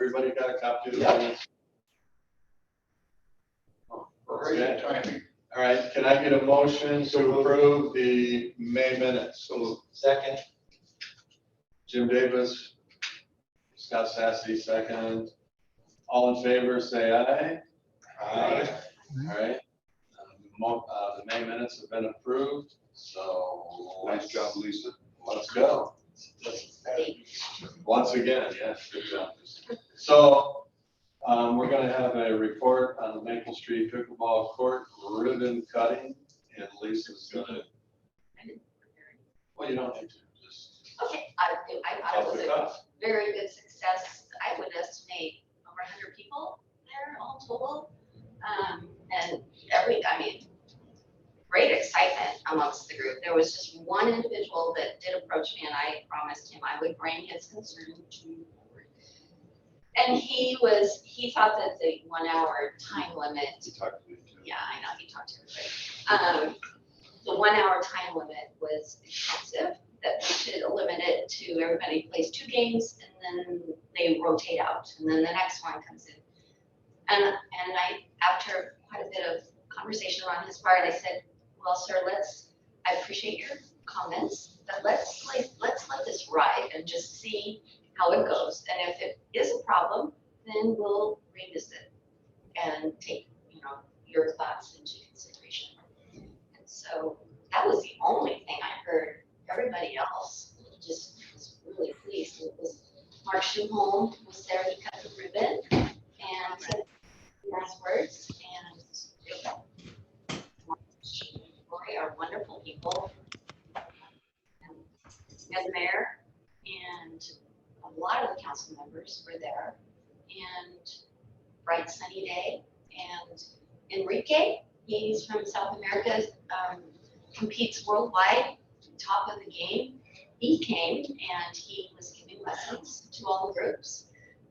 everybody got a copy of the Yep. minutes? Oh, Great okay. timing. All right, can I get a motion to approve the May minutes? So Second. Jim Davis, Scott Sassy, second. All in favor, say aye. Aye. All right. The May minutes have been approved, so. Nice job, Lisa. Let's go. Once again, yes, good job. So, we're gonna have a report on the Maple Street Pickleball Court ribbon cutting, and Lisa's gonna, well, you don't need to, just. Okay, I thought it was a very good success. I would estimate over 100 people there all total. And great excitement amongst the group. There was just one individual that did approach me, and I promised him I would bring his concern to the board. And he thought that the 1 hour time limit. He talked to me too. Yeah, I know, he talked to everybody. The 1 hour time limit was excessive, that we should limit it to everybody plays 2 games and then they rotate out and then the next one comes in. And after quite a bit of conversation on his part, I said, well, sir, I appreciate your comments, but let's let this ride and just see how it goes. And if it is a problem, then we'll revisit and take, your thoughts into consideration. And so that was the only thing I heard. Everybody else just was really pleased. It was Mark Schuholm was there to cut the ribbon and said nice words, and Lori are wonderful people, and the mayor and a lot of the council members were there, and bright sunny day. And Enrique, he's from South America, competes worldwide, top of the game. He came and he was giving lessons to all the groups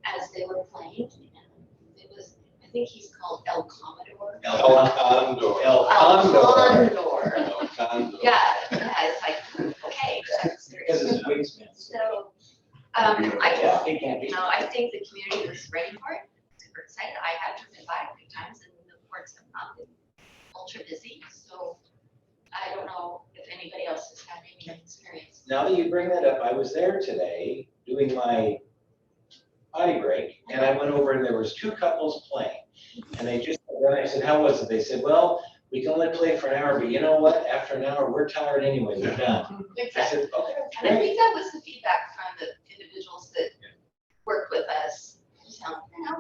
as they were playing. And it was, I think he's called El Commodore. El Condor. El Condor. El Condor. Yeah, it's like, okay. Because it's wingspan. So, Yeah, it can be. I think the community was ready for it. Super excited. I had driven by a few times and the courts have not been ultra busy. So I don't know if anybody else has had any experience. Now that you bring that up, I was there today doing my potty break, and I went over and there was 2 couples playing. And then I said, how was it? They said, well, we can only play for an hour, but you know what? After an hour, we're tired anyway, we're done. I Exactly. said, okay, And I great. think that was the feedback from the individuals that worked with us.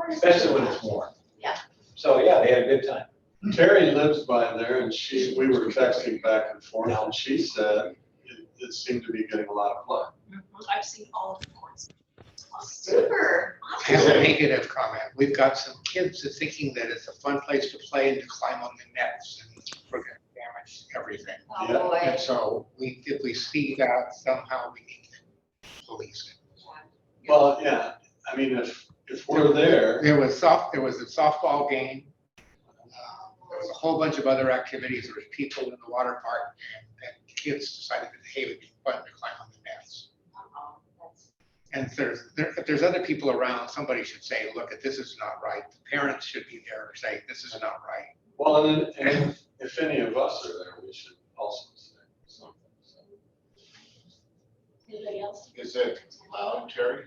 Especially when it's warm. Yeah. So yeah, they had a good time. Terry lives by there, and we were texting back and forth, and she said it seemed to be getting a lot of play. I've seen all of the courts. Super. As a Awesome. negative comment, we've got some kids that thinking that it's a fun place to play and to climb on the nets, and we're gonna damage everything. Oh, Yeah. boy. And so if we see that somehow, we need to police it. Well, yeah, I mean, if we're there, There was a softball game. There was a whole bunch of other activities. There was people in the water park, and kids decided that, hey, it'd be fun to climb on the nets. Uh-oh, that's- And if there's other people around, somebody should say, look, this is not right. The parents should be there and say, this is not right. well, and if any of us are there, we should also say something. So. Anybody else? Is it loud, Terry?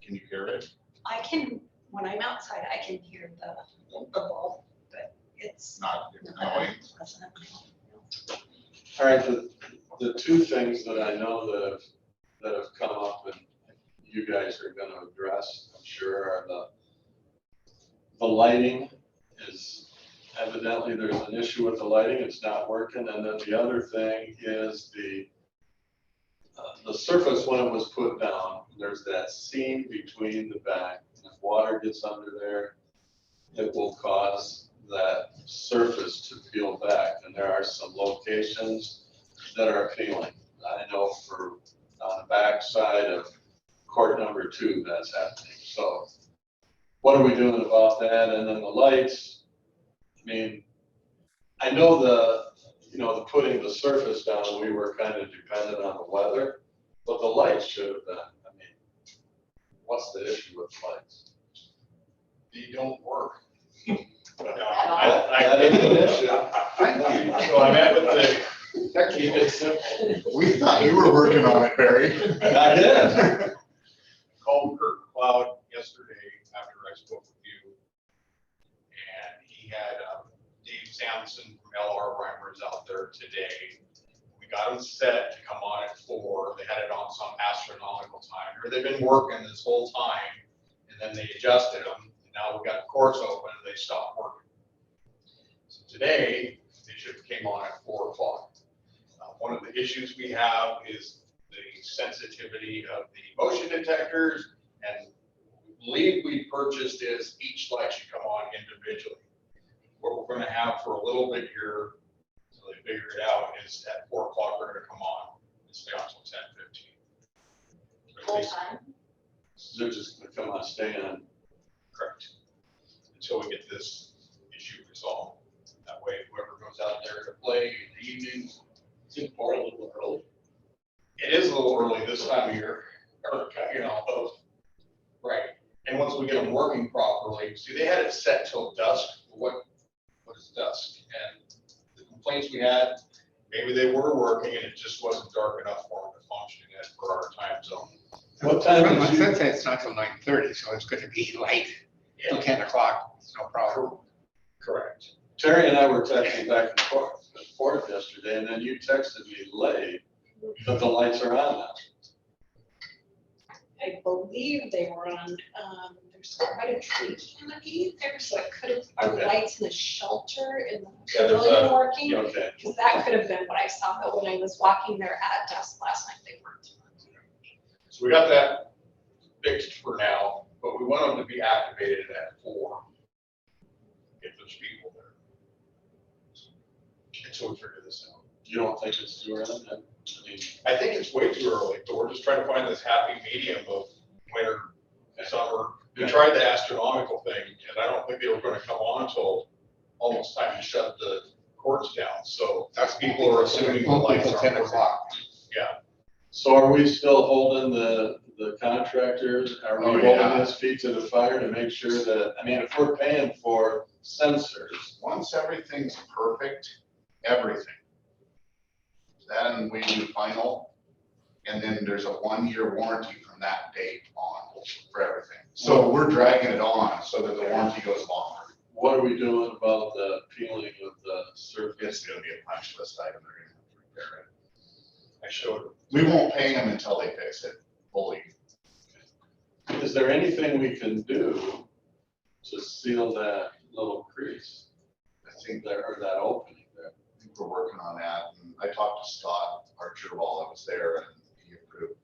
Can you hear it? I can, when I'm outside, I can hear the ball, but it's Not not annoying? pleasant. All right, the 2 things that I know that have come up and you guys are gonna address, I'm sure, are the lighting is evidently there's an issue with the lighting, it's not working. And then the other thing is the surface when it was put down, there's that seam between the back. If water gets under there, it will cause that surface to peel back. And there are some locations that are peeling. I know on the back side of court number 2, that's happening. So what are we doing about that? And then the lights, I mean, I know the putting the surface down, we were kind of dependent on the weather, but the lights should have been, what's the issue with lights? They don't work. That is an issue. So I met with Keep it simple. we thought you were working on it, Barry. I did. Called Kurt Cloud yesterday after I spoke with you. And he had Dave Sampson from LR Reimers out there today. We got them set to come on at 4. They had it on some astronomical time, or they've been working this whole time, and then they adjusted them. And now we got the courts open and they stopped working. So today, they should have came on at 4 o'clock. One of the issues we have is the sensitivity of the motion detectors, and we believe we purchased is each light should come on individually. What we're gonna have for a little bit here, so they figure it out, is at 4 o'clock, we're gonna come on and stay on until 10:15. Full time. They're just gonna come on, stay on. Correct. Until we get this issue resolved. That way, whoever goes out there to play in the evenings, It's a little early. it is a little early this time of year, or, you know, right. And once we get them working properly, see, they had it set till dusk. What is dusk? And the complaints we had, maybe they were working and it just wasn't dark enough for them to function yet for our time zone. What time Well, did you? it says it's not till 9:30, so it's gonna be light till 10 o'clock, it's no problem. Correct. Terry and I were texting back and forth yesterday, and then you texted me late, but the lights are on now. I believe they were on, there's quite a tree canopy there, so it could have, are the Okay. lights in the shelter in the Yeah, there's pavilion a- working? Okay. Because that could have been what I saw, but when I was walking there at dusk last night, they weren't. So we got that fixed for now, but we want them to be activated at 4. If there's people there. Until we figure this out. You don't think it's too early? I mean, I think it's way too early, but we're just trying to find this happy medium of winter, summer. We tried the astronomical thing, and I don't think they were gonna come on until almost time to shut the courts down, so that's people are assuming the lights Till are 10 working. o'clock. Yeah, So are we still holding the contractors? Are we Oh, holding yeah. his feet to the fire to make sure that, I mean, if we're paying for sensors, Once everything's perfect, everything, then we do final, and then there's a 1-year warranty from that date on for everything. So we're dragging it on so that the warranty goes longer. what are we doing about the peeling of the surface? It's gonna be a punch list item, they're gonna have to repair it. I showed them. We won't pay them until they fix it fully. Is there anything we can do to seal that little crease? I think There, or that opening there? I think we're working on that, and I talked to Scott Archer while I was there, and he approved.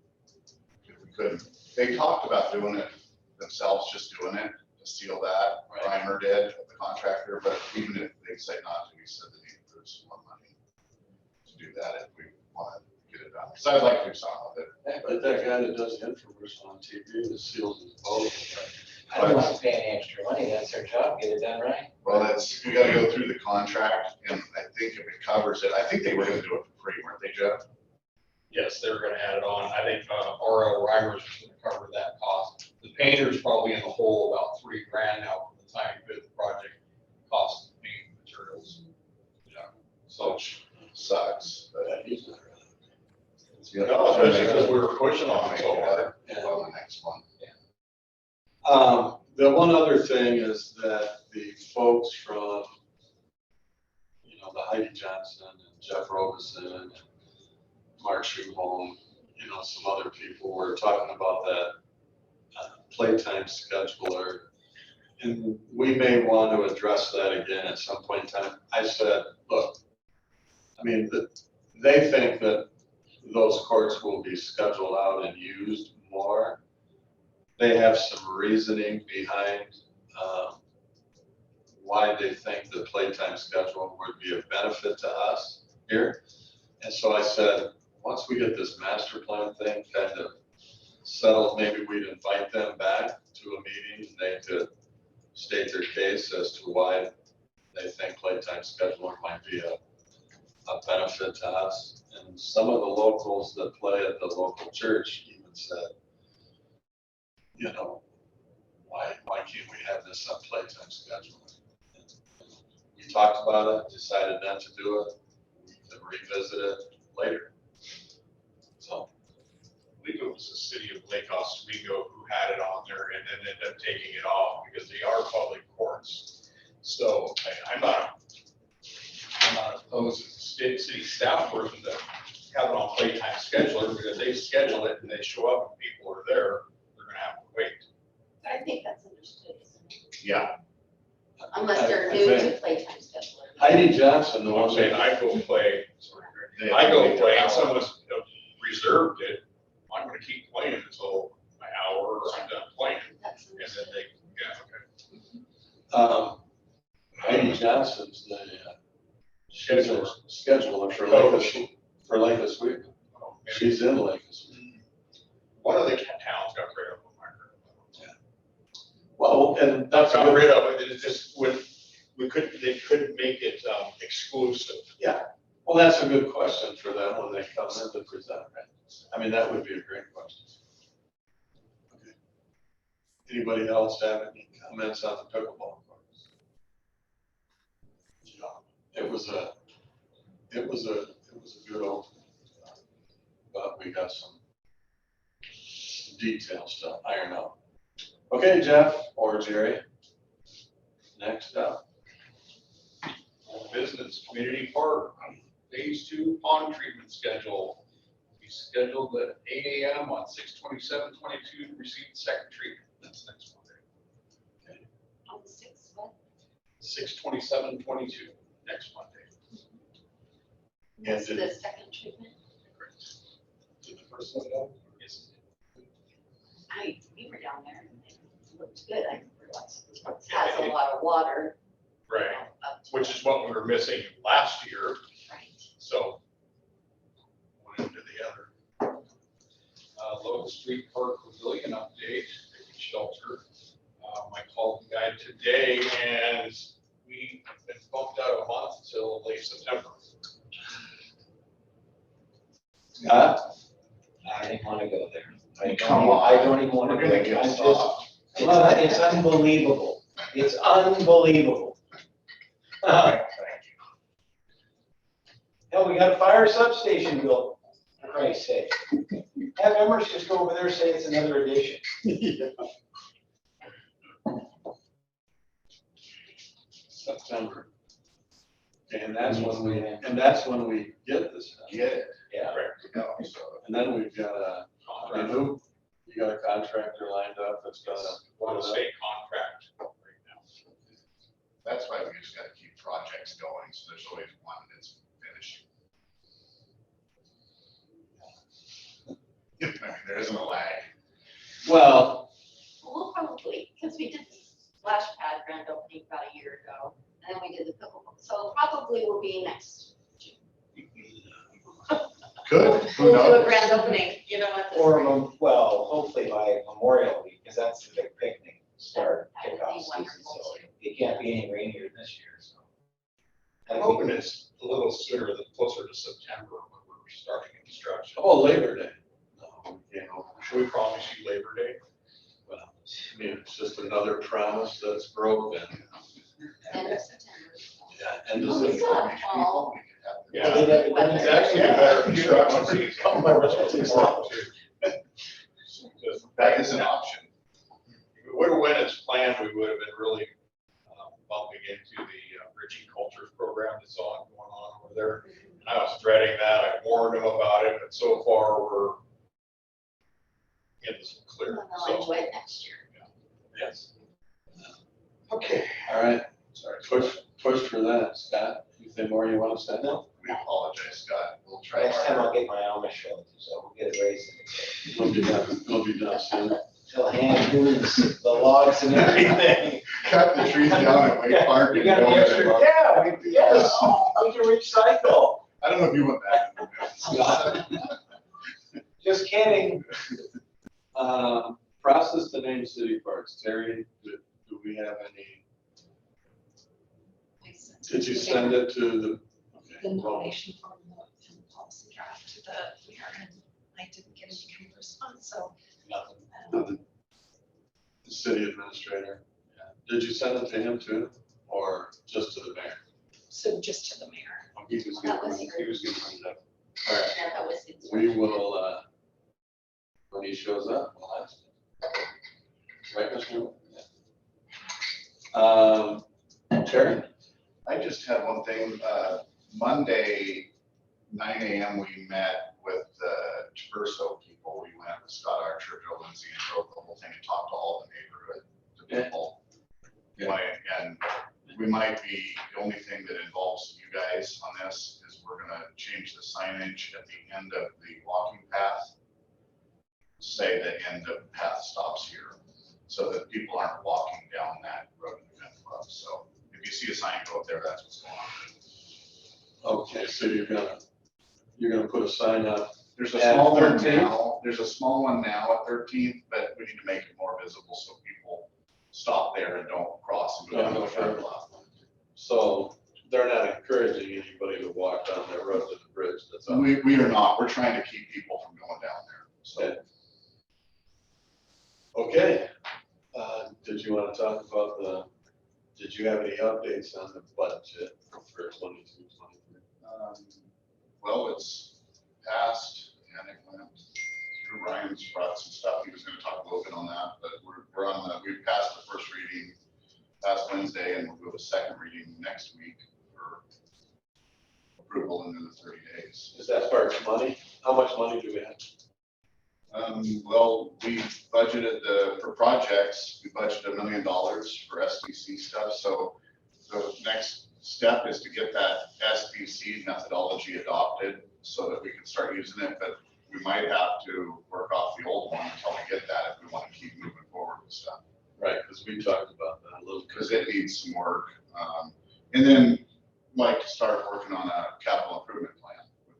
If we couldn't, they talked about doing it themselves, just doing it, to seal that, Right. Reimer did, the contractor, but even if they say not to, he said that he approved some more money to do that if we want to get it done, because I'd like to do something with it. But that guy that does the infomercial on TV that seals his boat. I don't want to pay any extra money, that's their job, get it done right. Well, that's, we gotta go through the contract, and I think if it covers it, I think they were gonna do it for free, weren't they, Jeff? Yes, they were gonna add it on. I think RL Reimers was gonna cover that cost. The painter's probably in the hole about $3,000 now for the time that the project cost of paint materials. Yeah, so. Sucks, but Yeah, he's not really- it's the other- No, especially because we were pushing on it so hard. On the next one. The one other thing is that the folks from, you know, the Heidi Johnson and Jeff Robeson and Mark Schuholm, you know, some other people were talking about that playtime scheduler. And we may want to address that again at some point in time. I said, look, I mean, they think that those courts will be scheduled out and used more. They have some reasoning behind why they think the playtime schedule would be a benefit to us here. And so I said, once we get this master plan thing kind of settled, maybe we'd invite them back to a meeting and they could state their case as to why they think playtime scheduling might be a benefit to us. And some of the locals that play at the local church even said, you know, why can't we have this on playtime schedule? We talked about it, decided not to do it, we can revisit it later. So, I believe it was the city of Lake Oswego who had it on there and then ended up taking it off because they are public courts. So I'm not opposed to the city staff person to have it on playtime scheduler because they schedule it and they show up and people are there, they're gonna have to wait. I think that's understood, isn't it? Yeah, Unless they're I new to think playtime scheduler. Heidi Johnson, the No, I'm one saying that, I go play, they- I go play and someone's reserved it, I'm gonna keep playing until my hour or I'm done playing. That's And then understood. they, yeah, okay. Heidi Johnson's the, she's a scheduler for Lake Oswego. Oh, maybe She's in Lake Oswego. one of the towns got rid of them, I heard. Well, and that's a Got good, rid of it, it just they couldn't make it exclusive. well, that's a good question for them when they come in to present, right? I mean, that would be a great question. Okay. Anybody else have any comments on the pickleball courts? It was a good opening, but we got some details to iron out. Okay, Jeff or Jerry, next up. Business, community park, phase 2 pond treatment schedule. We scheduled at 8 AM on 6/27/22 to receive the second treatment. That's next Monday. On the 6th, what? 6/27/22, next Monday. That's did- the second treatment. Did the first one go? Yes. We were down there and it looked good. I realized it has a lot of water. you Right, know, up to which it. is what we were missing last year, Right. so one into the other. Locust Street Park Pavilion update, taking shelter. I called the guy today and we have been bumped out a month until late September. I didn't want to go there. I Come on. don't even want to We're go gonna there. get I'm just- soft. Well, it's unbelievable. It's unbelievable. Hell, we got a fire substation built, for Christ's sake. Have Emirates just go over there and say it's another addition. September. Okay, and that's when we get this. done. Get it, Yeah. Correct. you know, so. And then we've got I mean, you got a contractor lined up that's gonna One put of it the up. state contract right now. That's why we just gotta keep projects going, so there's always one that's finishing. I mean, there isn't a lag. Well, We'll probably, because we did the splash pad grand opening about a year ago, and then we did the pickleball, so probably will be next June. Good, who We'll do a knows? grand opening, you know, at the. Or, well, hopefully by Memorial Week, because that's the big picnic start That would be kickoff season, wonderful, so too. it can't be any rainier this year, so. I'm hoping it's a little sooner than closer to September when we're starting construction. oh, Labor Day. No, we can't open. Should we promise you Labor Day? Well, I mean, it's just another promise that's broken. End of September. Yeah, and Oh, this we is, still have fall. Yeah. Well, they never- It's actually a better construction season. Come by relative stuff. That is an option. If it would have went as planned, we would have been really bumping into the Richie Cultures program that's going on over there. And I was dreading that. I warned them about it, but so far we're in this clear. And then I'll So, enjoy it next year. yes. okay. All right, sorry, push for that, Scott. Anything more you want to say? No. We apologize, Scott. We'll try Next time I'll harder. get my Amish show, so we'll get it raised. We'll be done soon. Till hand moves the logs and everything. Cut the trees down at Wake Park. You and got go the there. extra, yeah, yes, we can recycle. I don't know if you want that. Just kidding. Process to name city parks. Terry, do we have any, did you send it to the? The Okay, well, nomination form from the policy draft to the mayor, and I didn't get any kind of response, so. nothing. um, city administrator. Did you send it to him too, or just to the mayor? So just to the mayor. He was That gonna, was he was gonna bring it up. All right, Yeah, that was his. we will, when he shows up, we'll ask him. Right, Mr. Wood? Terry? I just had one thing, Monday, 9 AM, we met with the Traverso people. We went with Scott Archer, Joe Lindsay, and drove the whole thing and talked to all the neighborhood, the people. And we might be, the only thing that involves you guys on this is we're gonna change the signage at the end of the walking path. Say the end of path stops here, so that people aren't walking down that road in the Gun Club. So if you see a sign go up there, that's what's going on. Okay, so you're gonna put a sign up. There's a At small one 13th? now, there's a small one now at 13th, but we need to make it more visible so people stop there and don't cross and go down the front lot. So they're not encouraging anybody to walk down that road to the bridge that's up. We are not, we're trying to keep people from going down there, so. Okay, did you want to talk about did you have any updates on the budget for 22, 23? Well, it's passed and it went through. Ryan's brought some stuff, he was gonna talk a little bit on that, but we're on we passed the first reading last Wednesday and we'll go to second reading next week for approval in the 30 days. Is that part money? How much money do we have? Well, we budgeted for projects, we budgeted $1 million for SBC stuff. So the next step is to get that SBC methodology adopted so that we can start using it. But we might have to work off the old one until we get that if we want to keep moving forward with stuff. Right, because we talked about that a little bit. Because it needs some work. And then like to start working on a capital improvement plan with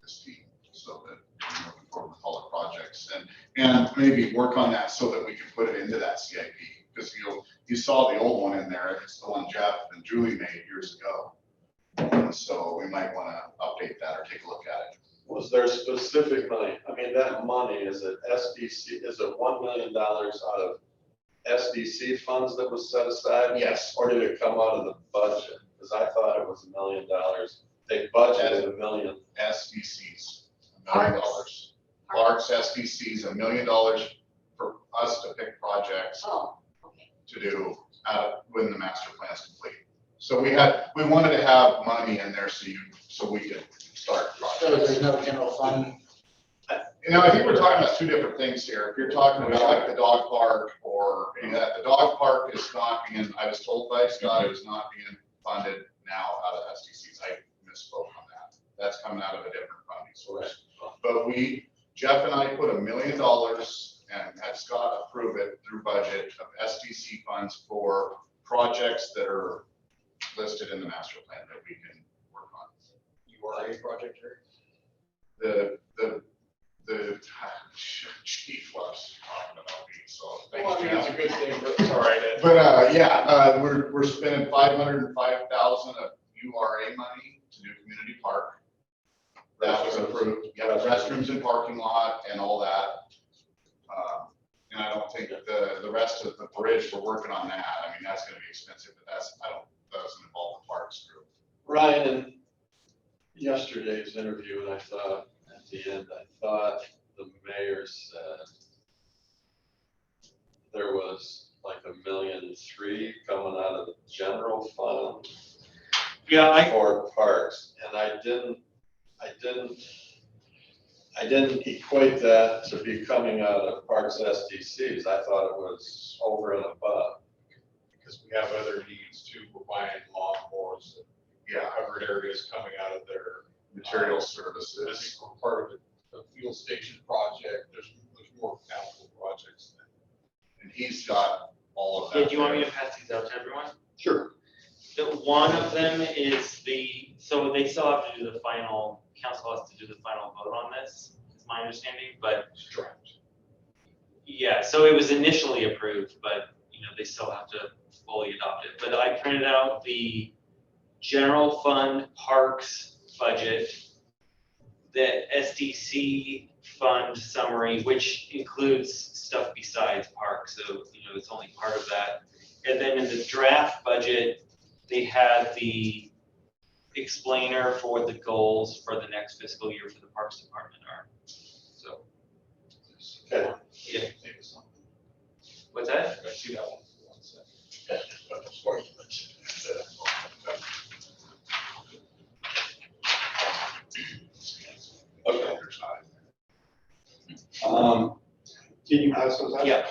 this team so that we're moving forward with all the projects and maybe work on that so that we can put it into that CIP. Because you saw the old one in there, it's the one Jeff and Julie made years ago. And so we might want to update that or take a look at it. Was there specific money? I mean, that money, is it SBC, is it $1 million out of SBC funds that was set aside? Yes. Or did it come out of the budget? Because I thought it was $1 million. They budgeted $1 million. SBCs, $1 million. Lark's SBCs, $1 million for us to pick projects Oh, okay. to do when the master plan is complete. So we wanted to have money in there so we could start So projects. there's no general fund. You know, I think we're talking about two different things here. If you're talking about like the dog park or any of that, the dog park is not being, I was told by Scott, it is not being funded now out of SDCs. I misspoke on that. That's coming out of a different funding source. But Jeff and I put $1 million and had Scott approve it through budget of SDC funds for projects that are listed in the master plan that we can work on. You are a project here? The chief was talking about me, so thanks, Well, I mean, Jeff. it's a good thing, but it's all right. But we're spending $505,000 of URA money to do community park. That was approved. Yeah, restrooms and parking lot and all that. And I don't think that the rest of the bridge, we're working on that. I mean, that's gonna be expensive, but that doesn't involve the parks group. Ryan, in yesterday's interview, and I thought at the end, the mayor said there was like $1.3 million coming out of the general fund. Yeah, For parks, and I didn't equate that to be coming out of parks SDCs. I thought it was over and above. Because we have other needs too, we're buying lawnmowers and covered areas coming out of their Material I services. think we're part of it, the fuel station project, there's more capital projects. And he's got all of that. yeah, do you want me to pass these out to everyone? Sure. One of them is so they still have to do council has to do the final vote on this, is my understanding, but yeah, so it was initially approved, but they still have to fully adopt it. But I printed out the general fund parks budget the SDC fund summary, which includes stuff besides parks, so, it's only part of that. And then in the draft budget, they had the explainer for what the goals for the next fiscal year for the Parks Department are. So, Okay. yeah. What's that? I see that one. Okay. Can you pass those out? Yeah.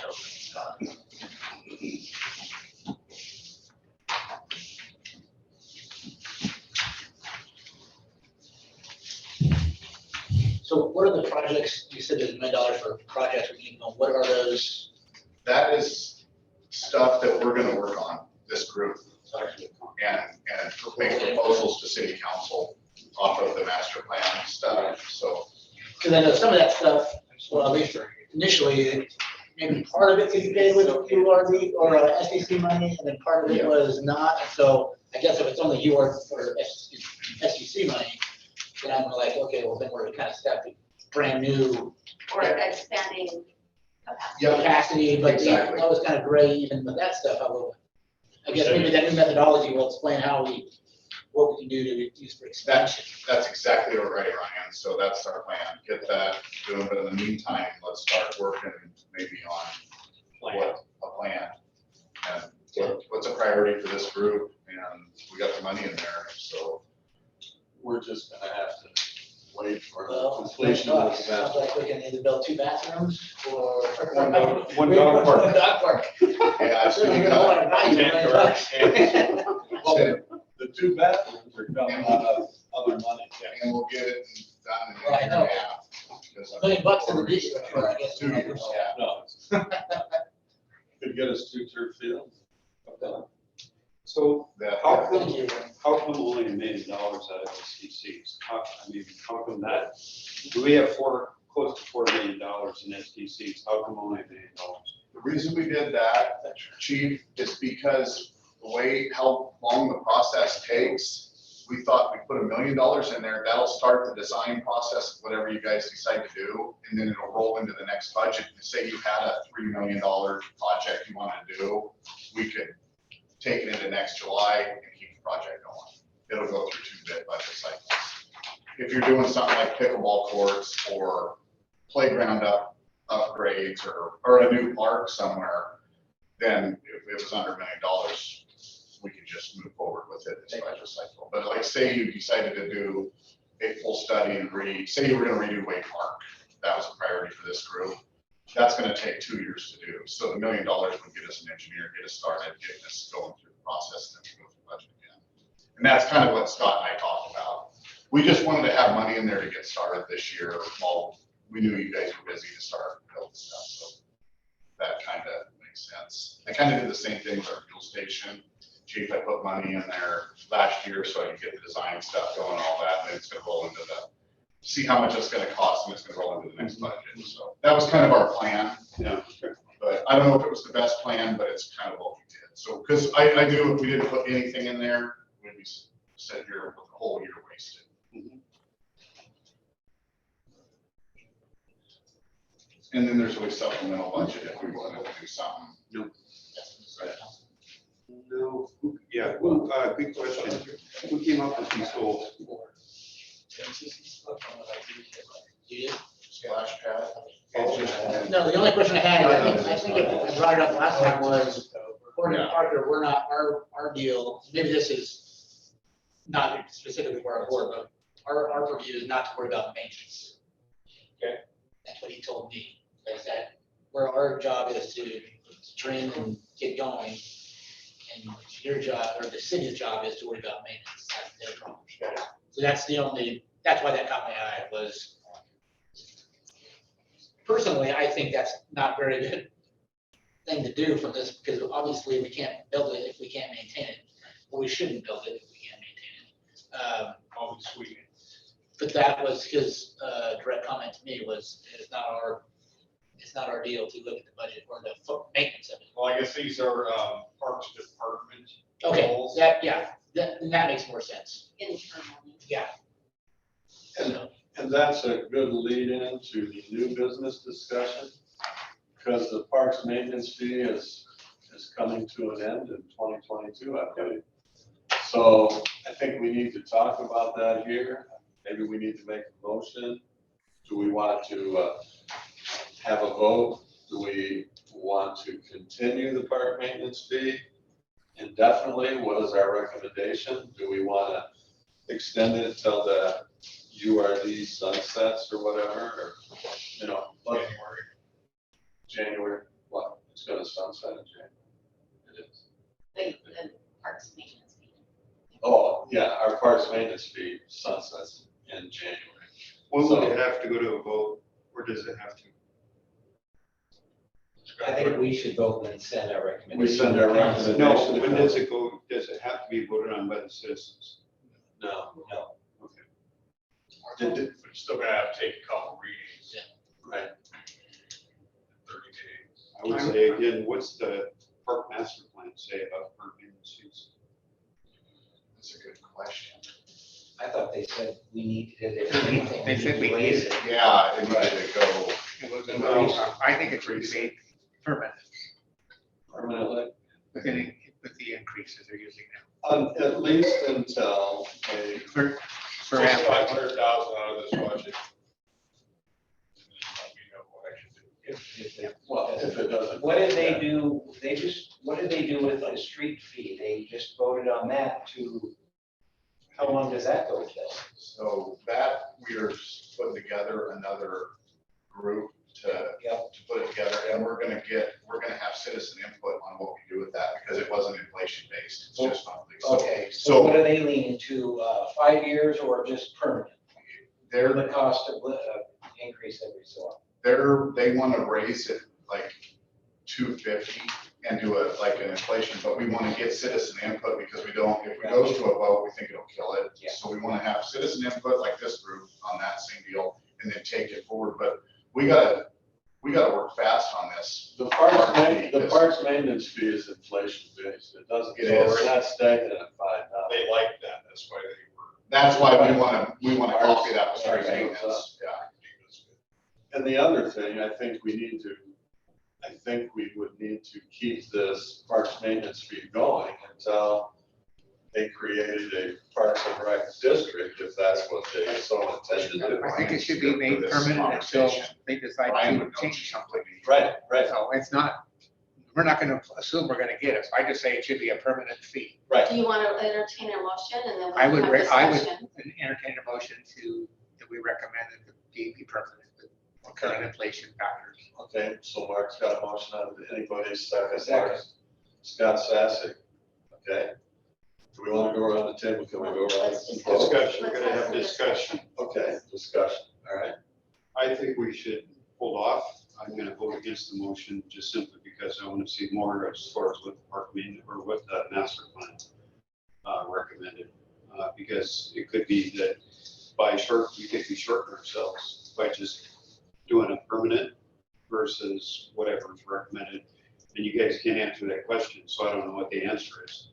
So what are the projects, you said there's $1 million for projects, what are those? That is stuff that we're gonna work on, this group, and make proposals to city council off of the master plan stuff, so. Because I know some of that stuff, well, at least initially, maybe part of it could be paid with URD or SDC money, and then part of it was not. So I guess if it's only UR or SDC money, then I'm like, okay, well, then we're kind of stuck with brand new Or expanding capacity. Yeah. capacity, but Exactly. that was kind of gray even with that stuff. I guess maybe that new methodology will explain what we can do to use for expansion. That's exactly right, Ryan, so that's our plan, get that doing, but in the meantime, let's start working maybe on a plan. And what's a priority for this group, and we got the money in there, so. We're just gonna have to wait for Well, completion of the sounds like we can either build 2 bathrooms or. One dog park. One dog park. Yeah, so Certainly you we don't got, want to value it. Well, the 2 bathrooms are coming out of other money. and we'll get it done in Well, I a year know. and a half. because $1 million in the dish, or I guess. 2 years, yeah. No. Could get us 2 turf fields. So That- how Thank you. come only $1 million out of SDCs? How come that, we have close to $4 million in SDCs, how come only $1 million? The reason we did that, chief, is because the way, how long the process takes, we thought we put $1 million in there, that'll start the design process, whatever you guys decide to do, and then it'll roll into the next budget. And say you had a $3 million project you wanted to do, we could take it into next July and keep the project going. It'll go through 2 budget cycles. If you're doing something like pickleball courts or playground upgrades or a new park somewhere, then if it was under $1 million, we could just move forward with it this budget cycle. But like, say you decided to do a full study and say you were gonna redo Wade Park, that was a priority for this group. That's gonna take 2 years to do. So the $1 million would get us an engineer, get us started, get us going through the process, and then we go through budget again. And that's kind of what Scott and I talked about. We just wanted to have money in there to get started this year while we knew you guys were busy to start building stuff. So that kind of makes sense. I kind of did the same thing with our fuel station. Chief, I put money in there last year so I could get the design stuff going and all that, and then it's gonna roll into see how much it's gonna cost, and it's gonna roll into the next budget. So that was kind of our plan. Yeah. But I don't know if it was the best plan, but it's kind of what we did. So, because I knew if we didn't put anything in there, we'd be sitting here with the whole year wasted. And then there's always supplemental budget if we wanted to do something. No, yeah, good question. Who came up with these goals? You did? Splash pad. No, the only question I had, I think I brought it up last time, was according to Parker, we're not, our deal, maybe this is not specifically for our board, but our purview is not to worry about maintenance. Okay. That's what he told me, is that where our job is to train and get going, and your job, or the city's job, is to worry about maintenance. That's their problem. So that's why that caught my eye, was personally, I think that's not very good thing to do for this, because obviously we can't build it if we can't maintain it. Well, we shouldn't build it if we can't maintain it. Always sweet. But that was his direct comment to me, was it's not our deal to look at the budget or the maintenance of it. Well, I guess these are Parks Department Okay, goals. that makes more sense. Internally. Yeah. And that's a good lead in to the new business discussion, because the parks maintenance fee is coming to an end in 2022, I believe. So I think we need to talk about that here. Maybe we need to make a motion. Do we want to have a vote? Do we want to continue the park maintenance fee indefinitely? What is our recommendation? Do we want to extend it till the URD sunsets or whatever, or, you know, what- January, what, it's gonna sunset in January. It is. The parks maintenance fee. Oh, yeah, our parks maintenance fee sunsets in January. When would it have to go to a vote, or does it have to? I think we should vote and send our recommendation. We send our recommendation. No, when does it go, does it have to be voted on by the citizens? No, No. We're still gonna have to take a couple readings. right. 30 days. I would say again, what's the park master plan say about park maintenance fees? That's a good question. I thought they said we needed it if anything. They said we raise needed it. Yeah, it needed to go. It was I think it should be made permanent Permanently, with the increases they're using now. at least until a, For So animals. 500,000 out of this budget. And then let me know what I should do. well, if it doesn't. What did they do? What did they do with the street fee? They just voted on that to, how long does that go till? So that, we are putting together another group to Yep. put it together, and we're gonna have citizen input on what we do with that, because it wasn't inflation based, it's just monthly. So Okay, so what are they leaning to, 5 years or just permanent? they're, The cost of increase every so often. they wanna raise it like 250 and do like an inflation, but we wanna get citizen input, because if it goes to a vote, we think it'll kill it. Yeah. So we wanna have citizen input like this group on that same deal, and then take it forward, but we gotta work fast on this. The parks maintenance fee is inflation based. It doesn't, It so is. we're not staying at $5. They like that, that's why they were. That's why we wanna copy that with street Ours goes maintenance, yeah. And the other thing, I think we would need to keep this parks maintenance fee going until they created a Parks and Rec district, if that's what they so intended to do. I think it should be made permanent until they decide Brian to would know change something. Right, right, So it's not, we're not gonna assume we're gonna get it. So I just say it should be a permanent fee. right. Do you want to entertain a motion and then we I can would, have I would discussion? entertain a motion that we recommend that the fee be permanent with current inflation factors. Okay, so Mark's got a motion on it. Anybody second? Second. Scott Sassy, okay. Do we want to go around the table? Can we go around? Let's and discuss. vote? Discussion, we're gonna have discussion. Okay, discussion, all right. I think we should hold off. I'm gonna vote against the motion just simply because I want to see more as far as what the park mean or what the master plan recommended. Because it could be that we could be shorting ourselves by just doing a permanent versus whatever is recommended. And you guys can't answer that question, so I don't know what the answer is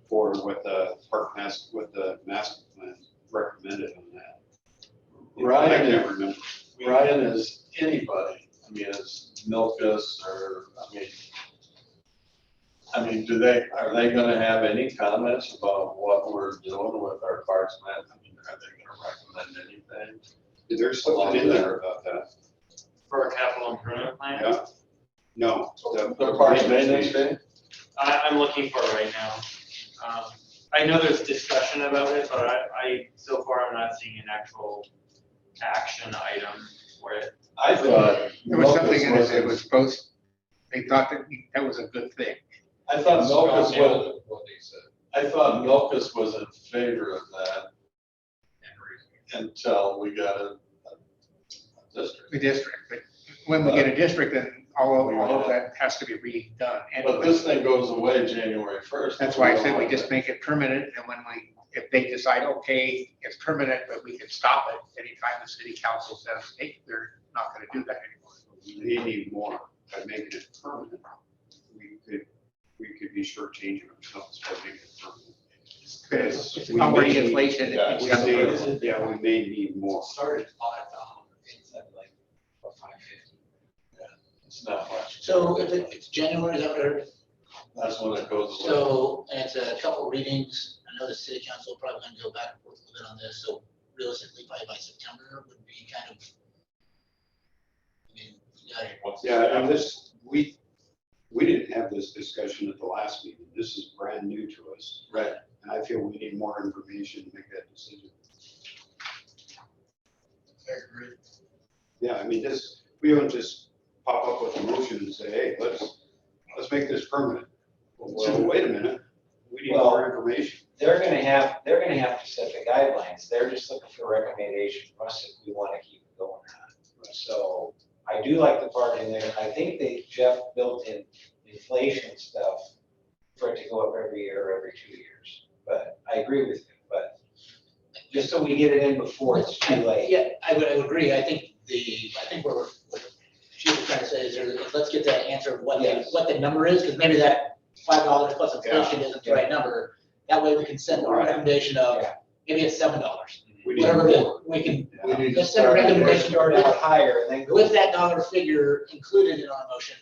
for what the master plan recommended on that. I can't remember. Ryan is anybody, I mean, is Milkus or, I mean, are they gonna have any comments about what we're doing with our parks man? I mean, are they gonna recommend anything? There's something in there about that. For a capital improvement plan? Yeah. No. The parks maintenance fee? I'm looking for it right now. I know there's discussion about it, but so far I'm not seeing an actual action item for it. I thought. There was something in it Milkus that was supposed, they thought that was a good thing. I thought Milkus Scott was, nailed what they said. I thought Milkus was in favor of that until we got a district. The district, but when we get a district, then all of that has to be redone. But anyway. this thing goes away January 1st. That's why I said we just make it permanent, and if they decide, okay, it's permanent, but we can stop it anytime the city council says, hey, they're not gonna do that anymore. We need more by making it permanent. We could be shortchanging ourselves by making it permanent. Because It's we already may- inflation. yeah, It's we just- may- Yeah, we may need more. Started $5, it's at like $5.50. It's not much. So if it's January, is that what I heard? That's when it goes away. So, and it's a couple readings, I know the city council probably gonna go back and forth a little bit on this, so realistically, probably by September would be kind of. I mean, Yeah, and this, we didn't have this discussion at the last meeting. This is brand new to us. Right. And I feel we need more information to make that decision. I agree. Yeah, I mean, we don't just pop up with a motion and say, hey, let's make this permanent. Well, wait a minute, we need more information. They're gonna have to set the guidelines, they're just looking for a recommendation from us if we wanna keep it going or not. So I do like the part in there, I think Jeff built in inflation stuff for it to go up every year or every 2 years, but I agree with you, but just so we get it in before it's too late. Yeah, I would agree, I think what she was trying to say is let's get that answer of what the number is, because maybe that $5 plus inflation isn't the right number. That way we can send our recommendation of, maybe it's $7, We need whatever more. we can, We need to let's send a start- recommendation Start out higher and then go. with that dollar figure included in our motion,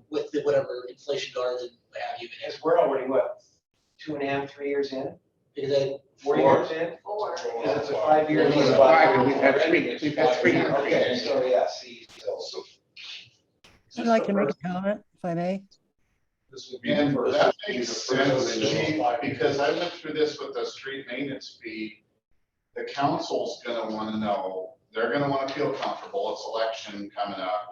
with the whatever inflation dollars and what have you. Because we're already, what, 2.5, 3 years in? Because I, 4 years in? Or, Because it's a 5-year. It's lease. a 5, and we've had 3, we've had 3 Okay, increases. so yeah, see, so. I'd like to make a comment, if I may. This would be the And first- that be the makes first sense to they me, know. because I went through this with the street maintenance fee. The council's gonna wanna know, they're gonna wanna feel comfortable, it's election coming up,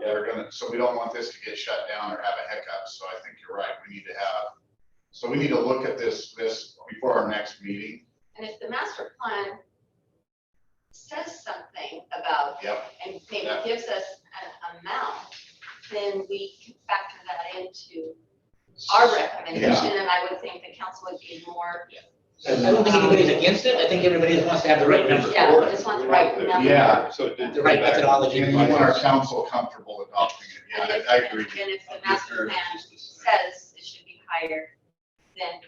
so we don't want this to get shut down or have a hiccup, so I think you're right, we need to look at this before our next meeting. and if the master plan says something about, Yep. and maybe Yeah. gives us an amount, then we can factor that into our recommendation, and I would think the council would be more, I don't think anybody's against it, I think everybody just wants to have the right number. yeah, we just want the right number. Yeah. So it did The right come back. methodology. And you want our council comfortable adopting it, And yeah, if- I agree. And if I'll the be master fair, plan it's just the same. says it should be higher, then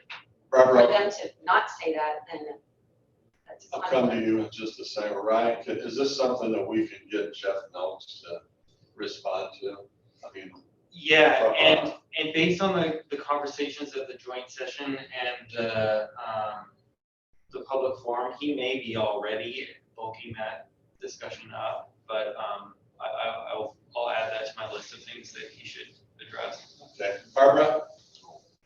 for Barbara, them to not say that, then that's I'll fine. come to you in just a second. Ryan, is this something that we can get Jeff Notes to respond to? I mean, Yeah, and based on the conversations of the joint session and the public forum, he may be already bulking that discussion up, but I'll add that to my list of things that he should address. okay. Barbara?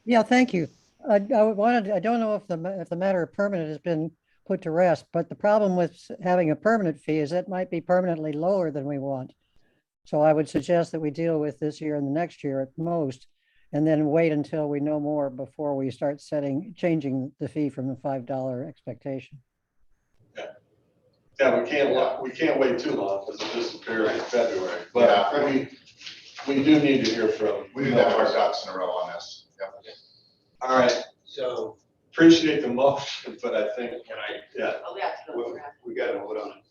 Yeah, thank you. I don't know if the matter of permanent has been put to rest, but the problem with having a permanent fee is it might be permanently lower than we want. So I would suggest that we deal with this year and the next year at most, and then wait until we know more before we start changing the fee from the $5 expectation. Yeah, we can't wait too long because it disappeared in February, but we do need to hear from. We need to have our ducks in a row on this. Yep. All right, So, appreciate the motion, but I think, yeah, Oh, we have to go through that. We got to vote on it.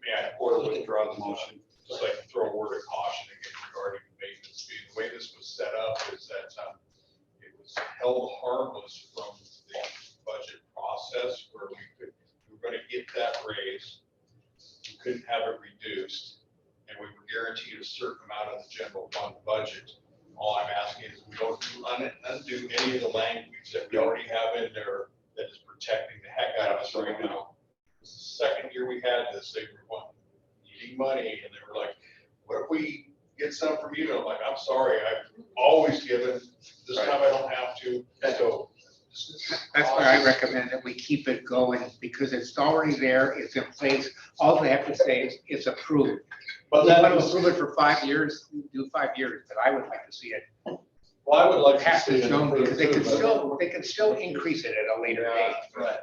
May I Or withdraw the motion. just like to throw a word of caution again regarding the maintenance fee? The way this was set up is that it was held harmless from the budget process where we were gonna get that raise. We couldn't have it reduced, and we were guaranteed a certain amount of the general fund budget. All I'm asking is we don't undo any of the language that we already have in there that is protecting the heck out of us right now. This is the second year we had this, they were needing money, and they were like, what if we get some from you? And I'm like, I'm sorry, I've always given, this time I don't have to, so. That's why I recommend that we keep it going, because it's already there, it's in place. All they have to say is it's approved. but We that want to was, approve it for 5 years, do 5 years, but I would like to see it well, I would like to past see the it zone, because improved they can still increase it at a later date. Right,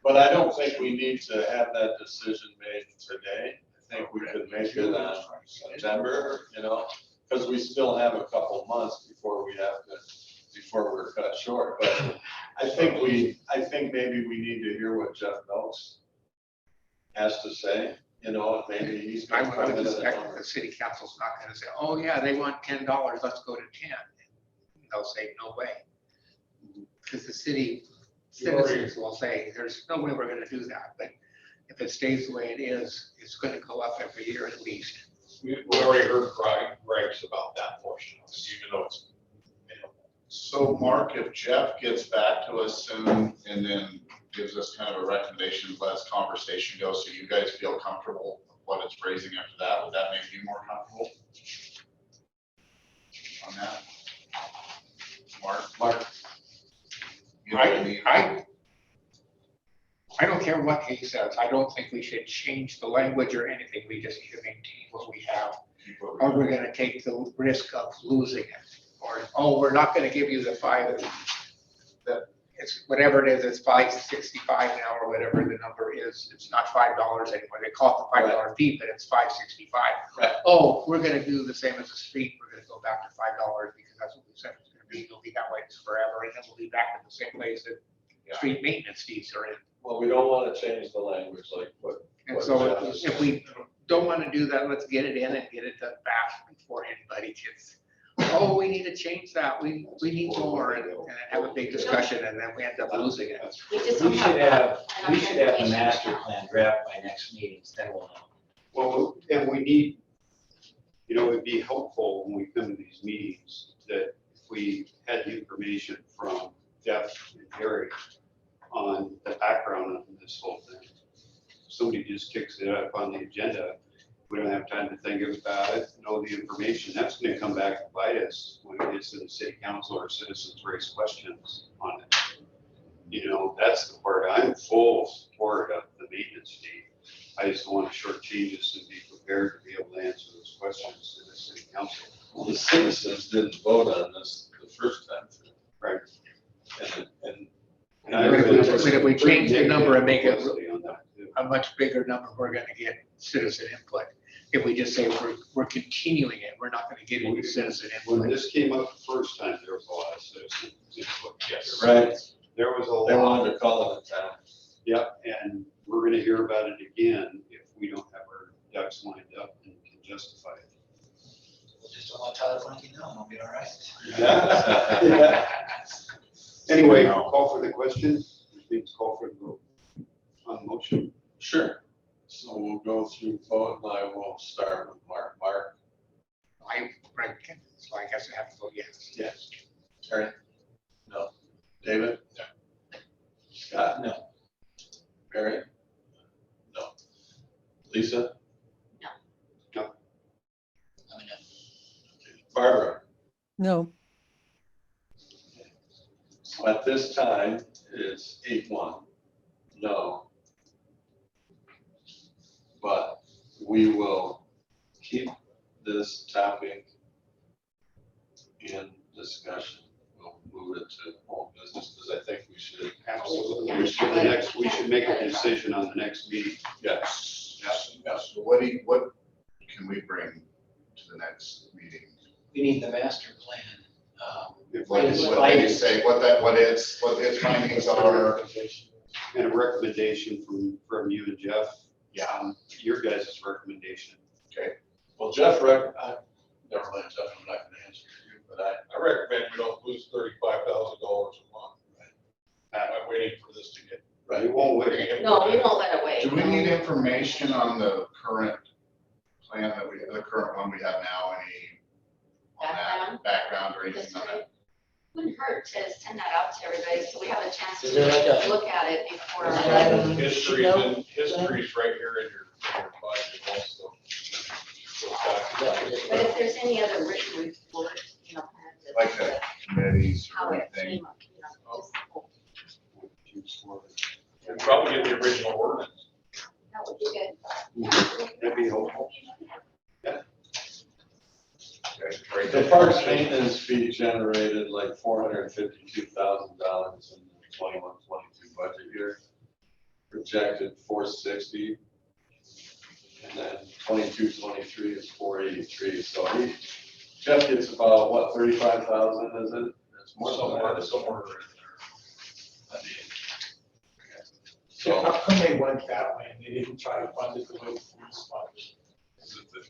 but I don't think we need to have that decision made today. I think we could make it on September, because we still have a couple months before we're cut short. But I think maybe we need to hear what Jeff Notes has to say, maybe he's. I would suspect that the city council's not going to say, oh yeah, they want $10, let's go to 10. They'll say, no way. Because the city citizens will say, there's no way we're gonna do that, but if it stays the way it is, it's gonna go up every year at least. We already heard gripes about that portion, of it, even though it's minimal. So Mark, if Jeff gets back to us soon and then gives us kind of a recommendation, lets conversation go, so you guys feel comfortable with what it's raising after that, would that make you more comfortable? On that? Mark? You know what I mean? I don't care what he says, I don't think we should change the language or anything, we just need to maintain what we have. Or we're gonna take the risk of losing it, or, oh, we're not gonna give you the it's whatever it is, it's $5.65 now, or whatever the number is, it's not $5 anymore, they call it the $5 fee, but it's $5.65. Right. Oh, we're gonna do the same as the street, we're gonna go back to $5 because that's what we said it's gonna be, it'll be that way forever, and then we'll be back in the same place that street maintenance fees are in. Well, we don't want to change the language like what. And so if we don't want to do that, let's get it in and get it done fast before anybody gets, oh, we need to change that, we need more, and have a big discussion, and then we end up losing it. We just We don't should have, enough we should have the information master right now. plan draft by next meeting, then we'll know. Well, and we need, you know, it'd be helpful when we come to these meetings that if we had the information from Jeff and Gary on the background of this whole thing. Somebody just kicks it up on the agenda. We don't have time to think about it, know the information. That's gonna come back and bite us when it gets to the city council or citizens raise questions on it. You know, that's the part, I'm full support of the maintenance fee. I just don't want to shortchange us and be prepared to be able to answer those questions to the city council. Well, the citizens didn't vote on this the first time. Right. And But if we change the number and make it Publicity on that, too. a much bigger number, we're gonna get citizen input. If we just say we're continuing it, we're not gonna get any citizen When input. this came up the first time, there was a lot of citizen input. Yes. Right, There was a they lot. wanted to call it a town. Yep, and we're gonna hear about it again if we don't have our ducks lined up and can justify it. We'll just don't want Tyler Frankie know, and we'll be all right. Yeah. Anyway, call for the question, please call for the vote on the motion. Sure. So we'll go through vote and I will start with Mark. Mark? I, right, so I guess I have to vote yes. Yes. Terry? No. David? No. Scott? No. Barry? No. Lisa? I mean, Barbara? No, So at this time, it's 8-1. No. But we will keep this topic in discussion. We'll move it to home business because I think we should. Absolutely. We should make a decision on the next meeting. Yes. Yes. Yes. So what can we bring to the next meeting? we need the master plan. What they say, what its findings are. And a recommendation from you and Jeff. Yeah. Your guys' recommendation. Well, Jeff, never mind, Jeff, I'm not gonna answer you, but I recommend we don't lose $35,000 a month. I'm waiting for this to get. We won't wait. No, we won't let it wait. Do we need information on the current plan the current one we have now, any on that background or anything on that? Wouldn't hurt to send that out to everybody, so we have a chance Is there like to a- look at it before. Is there like a- History's right here in your budget also. But if there's any other written report, you know, kind of Like the committees how or it anything? came up, you know, And probably get the original ordinance. that would be good. That'd be helpful. Right the there. parks maintenance fee generated like $452,000 in the 21-22 budget year. Projected 460. And then 22-23 is 483. So Jeff gets about what, 35,000, is it? It's more than that. Somewhere in there. I mean, So how so, come they went that way and they didn't try to fund it the way the police funded?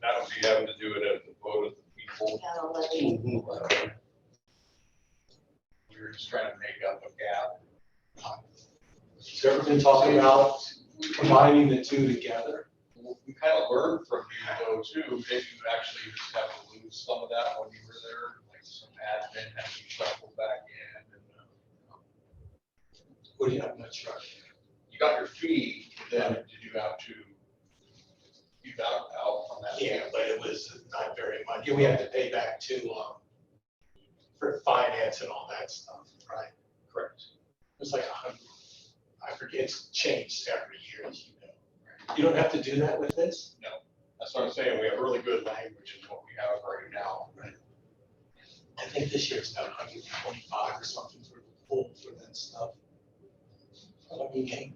That would be having to do it at the vote of the people. Yeah, let me- We were just trying to make up a gap. there ever been talk about combining the two together? We kind of learned from you though too, maybe you actually just have to lose some of that when you were there, like some admin had to be shuffled back in and. What do you have, much right? You got your fee, then did you have to? You got out from that? Yeah, but it was not very much. We had to pay back too, for finance and all that stuff, right? Correct. It was like 100, I forget, it's changed every year, as you know. You don't have to do that with this? No, that's what I'm saying, we have really good language in what we have right now. Right. I think this year's about 125 or something for the pool for that stuff. I mean,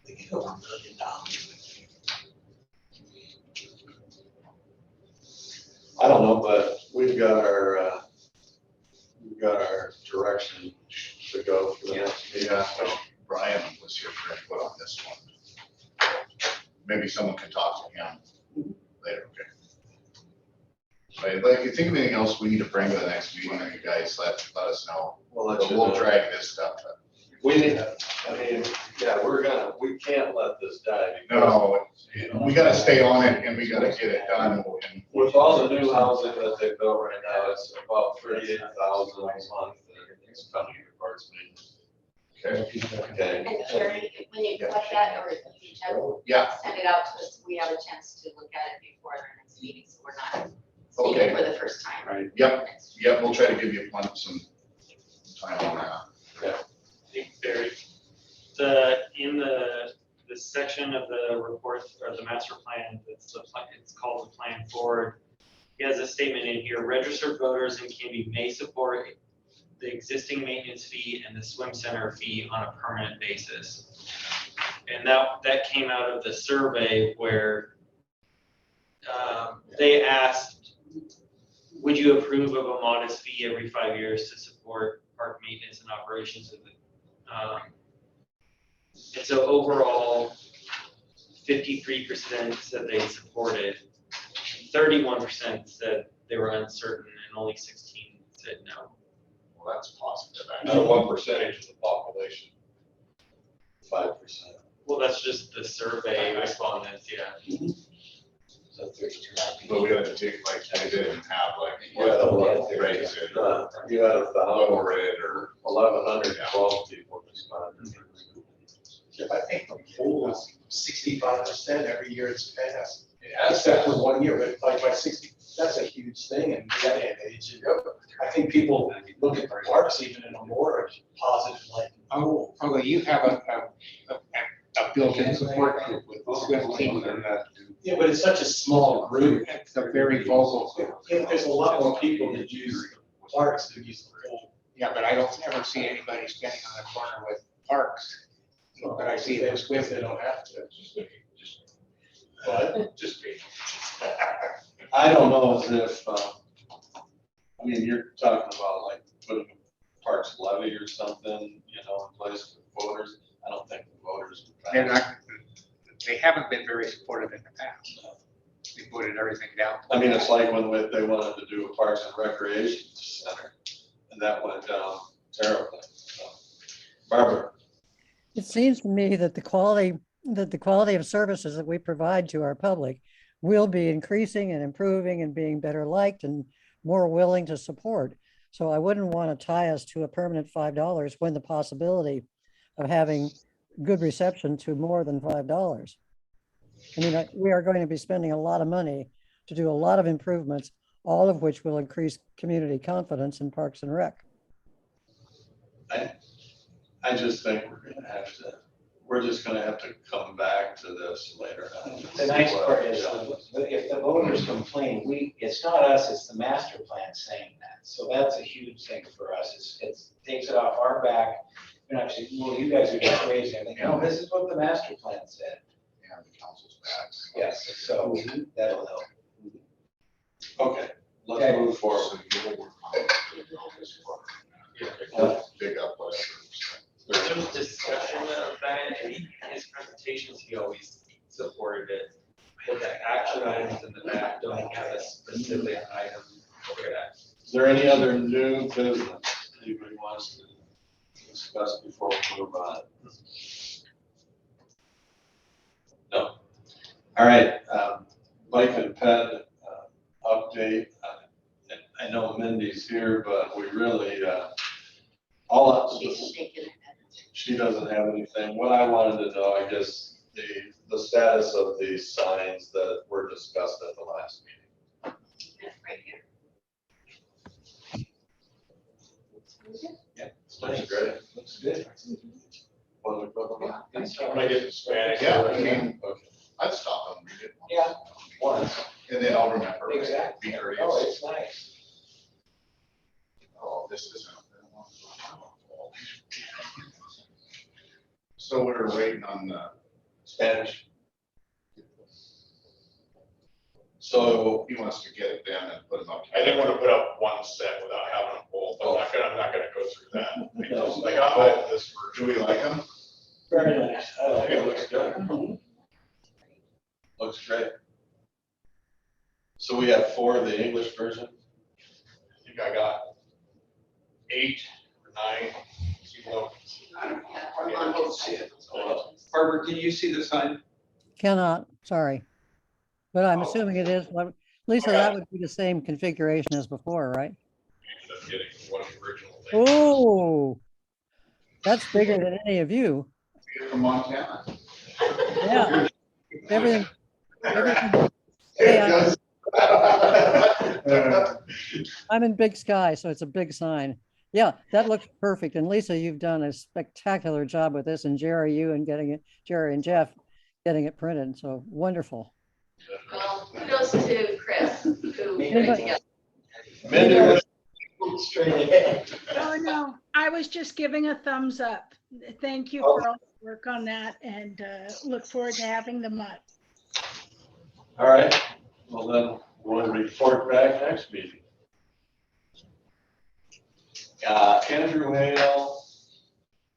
they get over $1 million. I don't know, but we've got our direction to go for the next meeting. Yeah, so Brian was here for input on this one. Maybe someone can talk to him later, okay? But like, if you think of anything else we need to bring to the next meeting, then you guys let us know. We'll drag this stuff up. We need, I mean, yeah, we can't let this die. No, we gotta stay on it and we gotta get it done. And With all the new housing that they built right now, it's about 38,000 a month that is coming to parts maintenance. Okay. And Jerry, when you collect that or if you send it out to us, we have a chance to look at it before our next meeting, so we're not speaking for the first time. Right. Yep, we'll try to give you some time on that. Yeah. Barry, in the section of the report or the master plan, it's called the plan forward. He has a statement in here: registered voters in Canby may support the existing maintenance fee and the swim center fee on a permanent basis. And that came out of the survey where they asked, would you approve of a modest fee every 5 years to support park maintenance and operations of the and so overall, 53% said they supported, 31% said they were uncertain, and only 16 said no. Well, that's positive. That's a 1% of the population. 5%. Well, that's just the survey respondents, yeah. So 32. But we had to take, like, they didn't have like, raise it, You had 1,000 lower it, or 1,112 people responded. I think the pool is 65% every year it's passed. Except for 1 year, but like by 60, that's a huge thing in that day and age. And I think people look at the parks even in a more positive light. Although you have a built-in support group with the swim team and Yeah, but it's such a small group. it's a very vocal group. There's a lot more people that use the parks than use the pool. Yeah, but I don't ever see anybody standing on the corner with parks. But I see them swim. They don't have to. Just me. I don't know as if, I mean, you're talking about like putting a parks levy or something, in place for voters. I don't think the voters would. They're not, they haven't been very supportive in the past. They voted everything down. I mean, it's like when they wanted to do a parks and recreation center, and that went down terribly. So, Barbara. It seems to me that the quality of services that we provide to our public will be increasing and improving and being better liked and more willing to support. So I wouldn't want to tie us to a permanent $5 when the possibility of having good reception to more than $5. I mean, we are going to be spending a lot of money to do a lot of improvements, all of which will increase community confidence in Parks and Rec. I just think we're just gonna have to come back to this later on. The nice part is, if the voters complain, it's not us, it's the master plan saying that. So that's a huge thing for us. It takes it off our back. You're not saying, well, you guys are just crazy. I think, no, this is what the master plan said. yeah, the council's back. Yes, so that'll help. Okay, let's move forward. So you'll work on it. Big up, whatever. There was discussion of that, and in his presentations, he always supported it. But the action items in the back don't have a specific item for that. Is there any other new business anybody wants to discuss before we move on? Mike and Ped update. I know Mindy's here, but we really, She's shaking her head. she doesn't have anything. What I wanted to know, I guess, the status of these signs that were discussed at the last meeting. Yeah, right here. Looks great. Looks good. What we put them on? When I get to Spanish. Yeah, I mean, Okay. I'd stop and read it. Yeah. Once. And then I'll remember. Exactly. Be Oh, courteous. it's nice. Oh, this isn't. So we're waiting on the Spanish. So, he wants to get it down and put them up. I didn't want to put up one set without having them both. I'm not gonna go through that. I just, like, I have this Do version. we like them? Very nice. I like it it. looks good. Looks great. So we have 4 of the English version. I think I got 8 or 9. You know, Yeah, we're on both sides. Barbara, can you see the sign? Cannot, sorry. But I'm Oh. assuming it is, Lisa, that would be the same configuration as before, right? ended up getting one of the original things. Oh, that's bigger than any of you. You're from Montana. Yeah, everything. Hey, I'm in Big Sky, so it's a big sign. Yeah, that looks perfect. And Lisa, you've done a spectacular job with this, and Jerry, you and Jerry and Jeff getting it printed. So wonderful. Well, kudos to Chris, who put it Anybody- together. Mindy, Straight ahead. Oh, no, I was just giving a thumbs up. Thank you for all the work on that and look forward to having them up. all right, well then, we'll report back next meeting. Andrew Hale,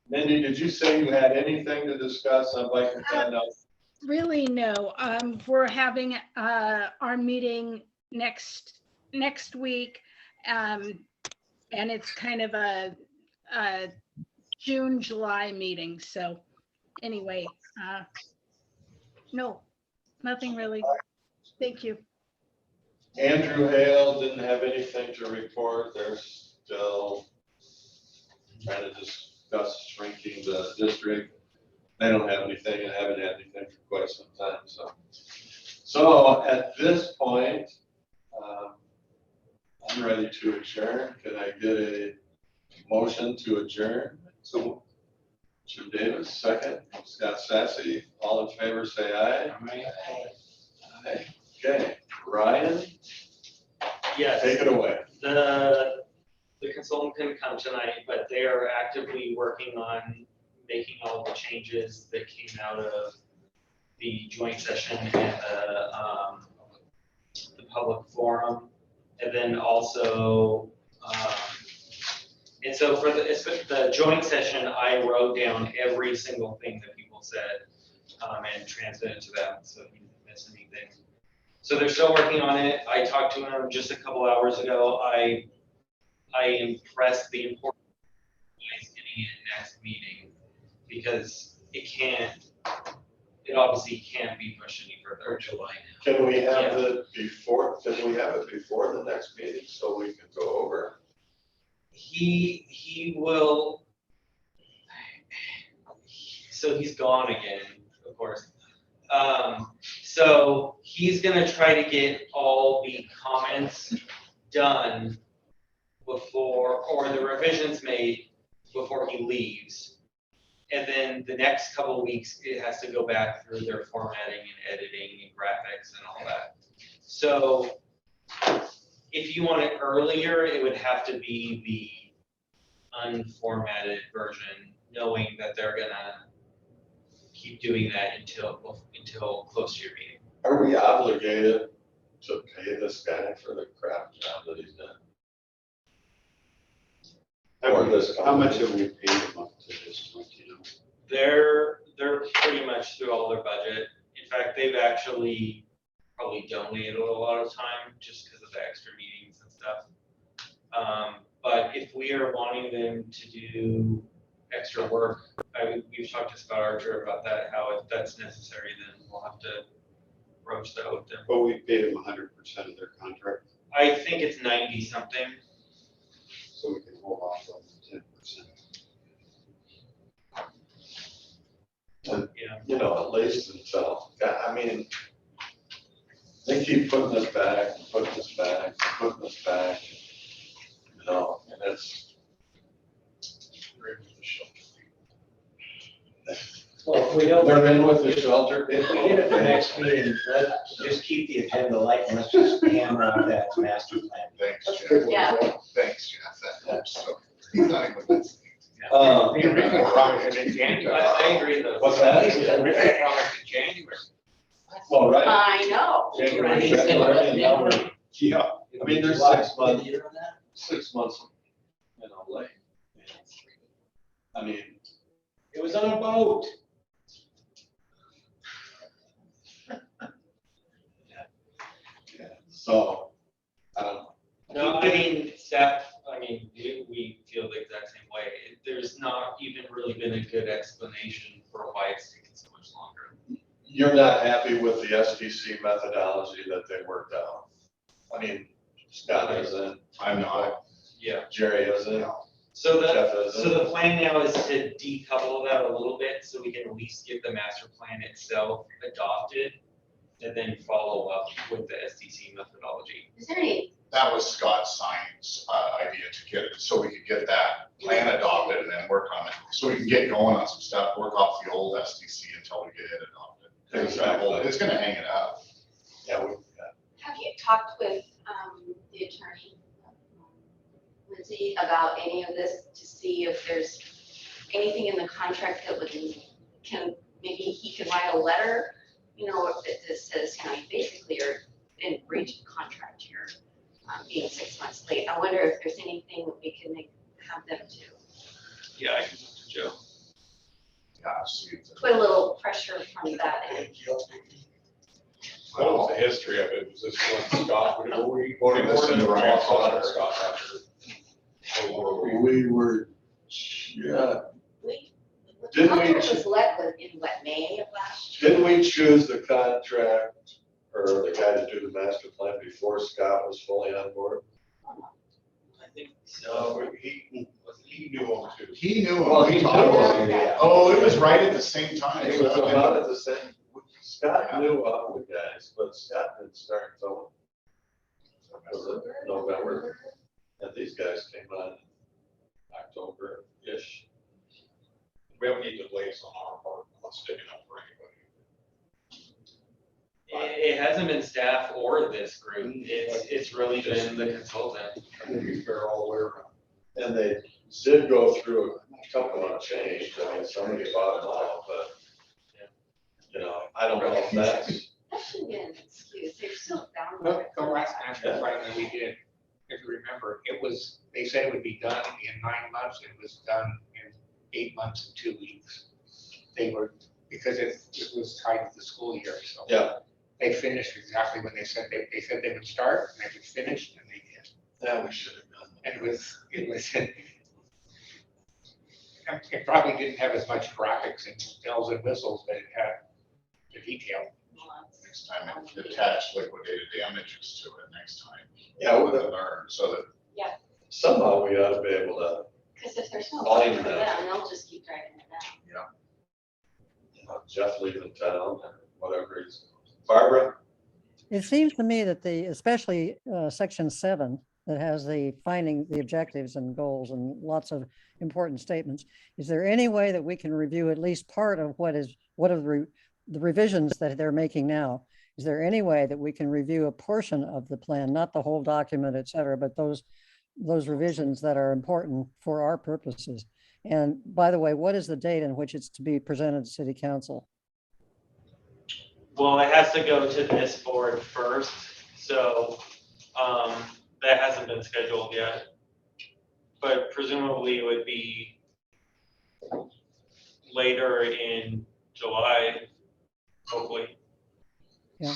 Mindy, did you say you had anything to discuss? I'd like to find out. Really, no. We're having our meeting next week. And it's kind of a June, July meeting. So anyway, no, nothing really. Thank you. Andrew Hale didn't have anything to report. They're still trying to discuss shrinking the district. They don't have anything and haven't had anything for quite some time, so at this point, I'm ready to adjourn. Can I get a motion to adjourn? So Jim Davis, second. Scott Sassy, all in favor, say aye. Aye. Okay, Ryan, Yes. take it away. The consultant couldn't come tonight, but they are actively working on making all the changes that came out of the joint session and the public forum. And then also, and so for the joint session, I wrote down every single thing that people said and transmitted to them, so he didn't miss anything. So they're still working on it. I talked to him just a couple hours ago. I impressed the importance of getting it next meeting because it obviously can't be pushed any further. July now. Can we have it before the next meeting so we can go over? He will, so he's gone again, of course. So he's gonna try to get all the comments done before, or the revisions made before he leaves. And then the next couple of weeks, it has to go back through their formatting and editing and graphics and all that. So if you want it earlier, it would have to be the unformatted version, knowing that they're gonna keep doing that until close to your meeting. Are we obligated to pay this guy for the crap job that he's done? Or this How much company? have we paid them up to this point, you know? They're pretty much through all their budget. In fact, they've actually probably donated a lot of time just because of the extra meetings and stuff. But if we are wanting them to do extra work, we've talked to Scott Archer about that, how if that's necessary, then we'll have to broach that out there. But we paid them 100% of their contract, I think it's 90 something. so we can hold off on 10%. And, Yeah. you know, at least until, I mean, they keep putting us back, putting us back, putting us back, you know, and it's. Well, if we don't. They're in with the shelter. If we get it for next meeting, let's just keep the agenda light and let's just hammer out that master plan. Thanks, That's Jeff. good. Yeah. Thanks, Jeff. That helps. So he's not even listening. The original promise was in January. I agree though. What's that? The original promise in January. Well, right. I know. January, February, and now we're, Yeah. I mean, there's July. 6 months, Year on that? 6 months, you know, late. I mean, It was on a boat. yeah, so, I don't know. No, I mean, staff, I mean, we feel the exact same way. There's not even really been a good explanation for why it's taken so much longer. You're not happy with the STC methodology that they worked out? I mean, Scott isn't, I'm not. Yeah. Jerry isn't, So Jeff the isn't. plan now is to decouple that a little bit so we can at least get the master plan itself adopted and then follow up with the STC methodology. Is there any, That was Scott's science idea to get it, so we could get that plan adopted and then work on it. So we can get going on some stuff, work off the old STC until we get it adopted. Exactly. It's gonna hang it up. Yeah, have you talked with, the attorney, Lindsay, about any of this to see if there's anything in the contract that would, maybe he could write a letter, you know, if it just says, you know, you basically are in breach of contract here, being 6 months late. I wonder if there's anything that we can have them do. Yeah, I can talk to Joe. Yeah, see. Put a little pressure from that end. What was the history of it? Was this one Scott, we Voted this into Ryan's contract. Scott after? we were, yeah, We, the Didn't we contract was let in what, May of last year? didn't we choose the contract or the guy to do the master plan before Scott was fully on board? I think So he knew him too. He knew Well, him, he we talked about it. Yeah. Oh, it was right at the same time. It was about at the same, Scott knew of the guys, but Scott didn't start until, was it November? And these guys came on October-ish. We don't need to blaze on our part, not sticking up for anybody. it hasn't been staff or this group. It's really been the consultant. I think we fair all the way around. And they did go through a couple of change, I mean, somebody bought them out, but, you know, I don't know if that's, That shouldn't be an excuse. They're still bound. The last master plan that we did, if you remember, it was, they said it would be done in 9 months, and it was done in 8 months and 2 weeks. They were, because it was tied to the school year, so. yeah, They finished exactly when they said they would start, and they would finish, and they did. that we should have done. And it probably didn't have as much graphics and bells and whistles, but it had the detail. Next time, attach liquidated damages to it next time. Yeah, We can learn, so that somehow we ought to be able to, Because if there's no Volume money for down. them, they'll just keep dragging it down. you know, Jeff leaving town or whatever he's, Barbara? It seems to me that especially section 7, that has the finding, the objectives and goals and lots of important statements. Is there any way that we can review at least part of what are the revisions that they're making now? Is there any way that we can review a portion of the plan, not the whole document, et cetera, but those revisions that are important for our purposes? And by the way, what is the date in which it's to be presented to City Council? Well, it has to go to this board first, so that hasn't been scheduled yet. But presumably it would be later in July, hopefully. Yeah.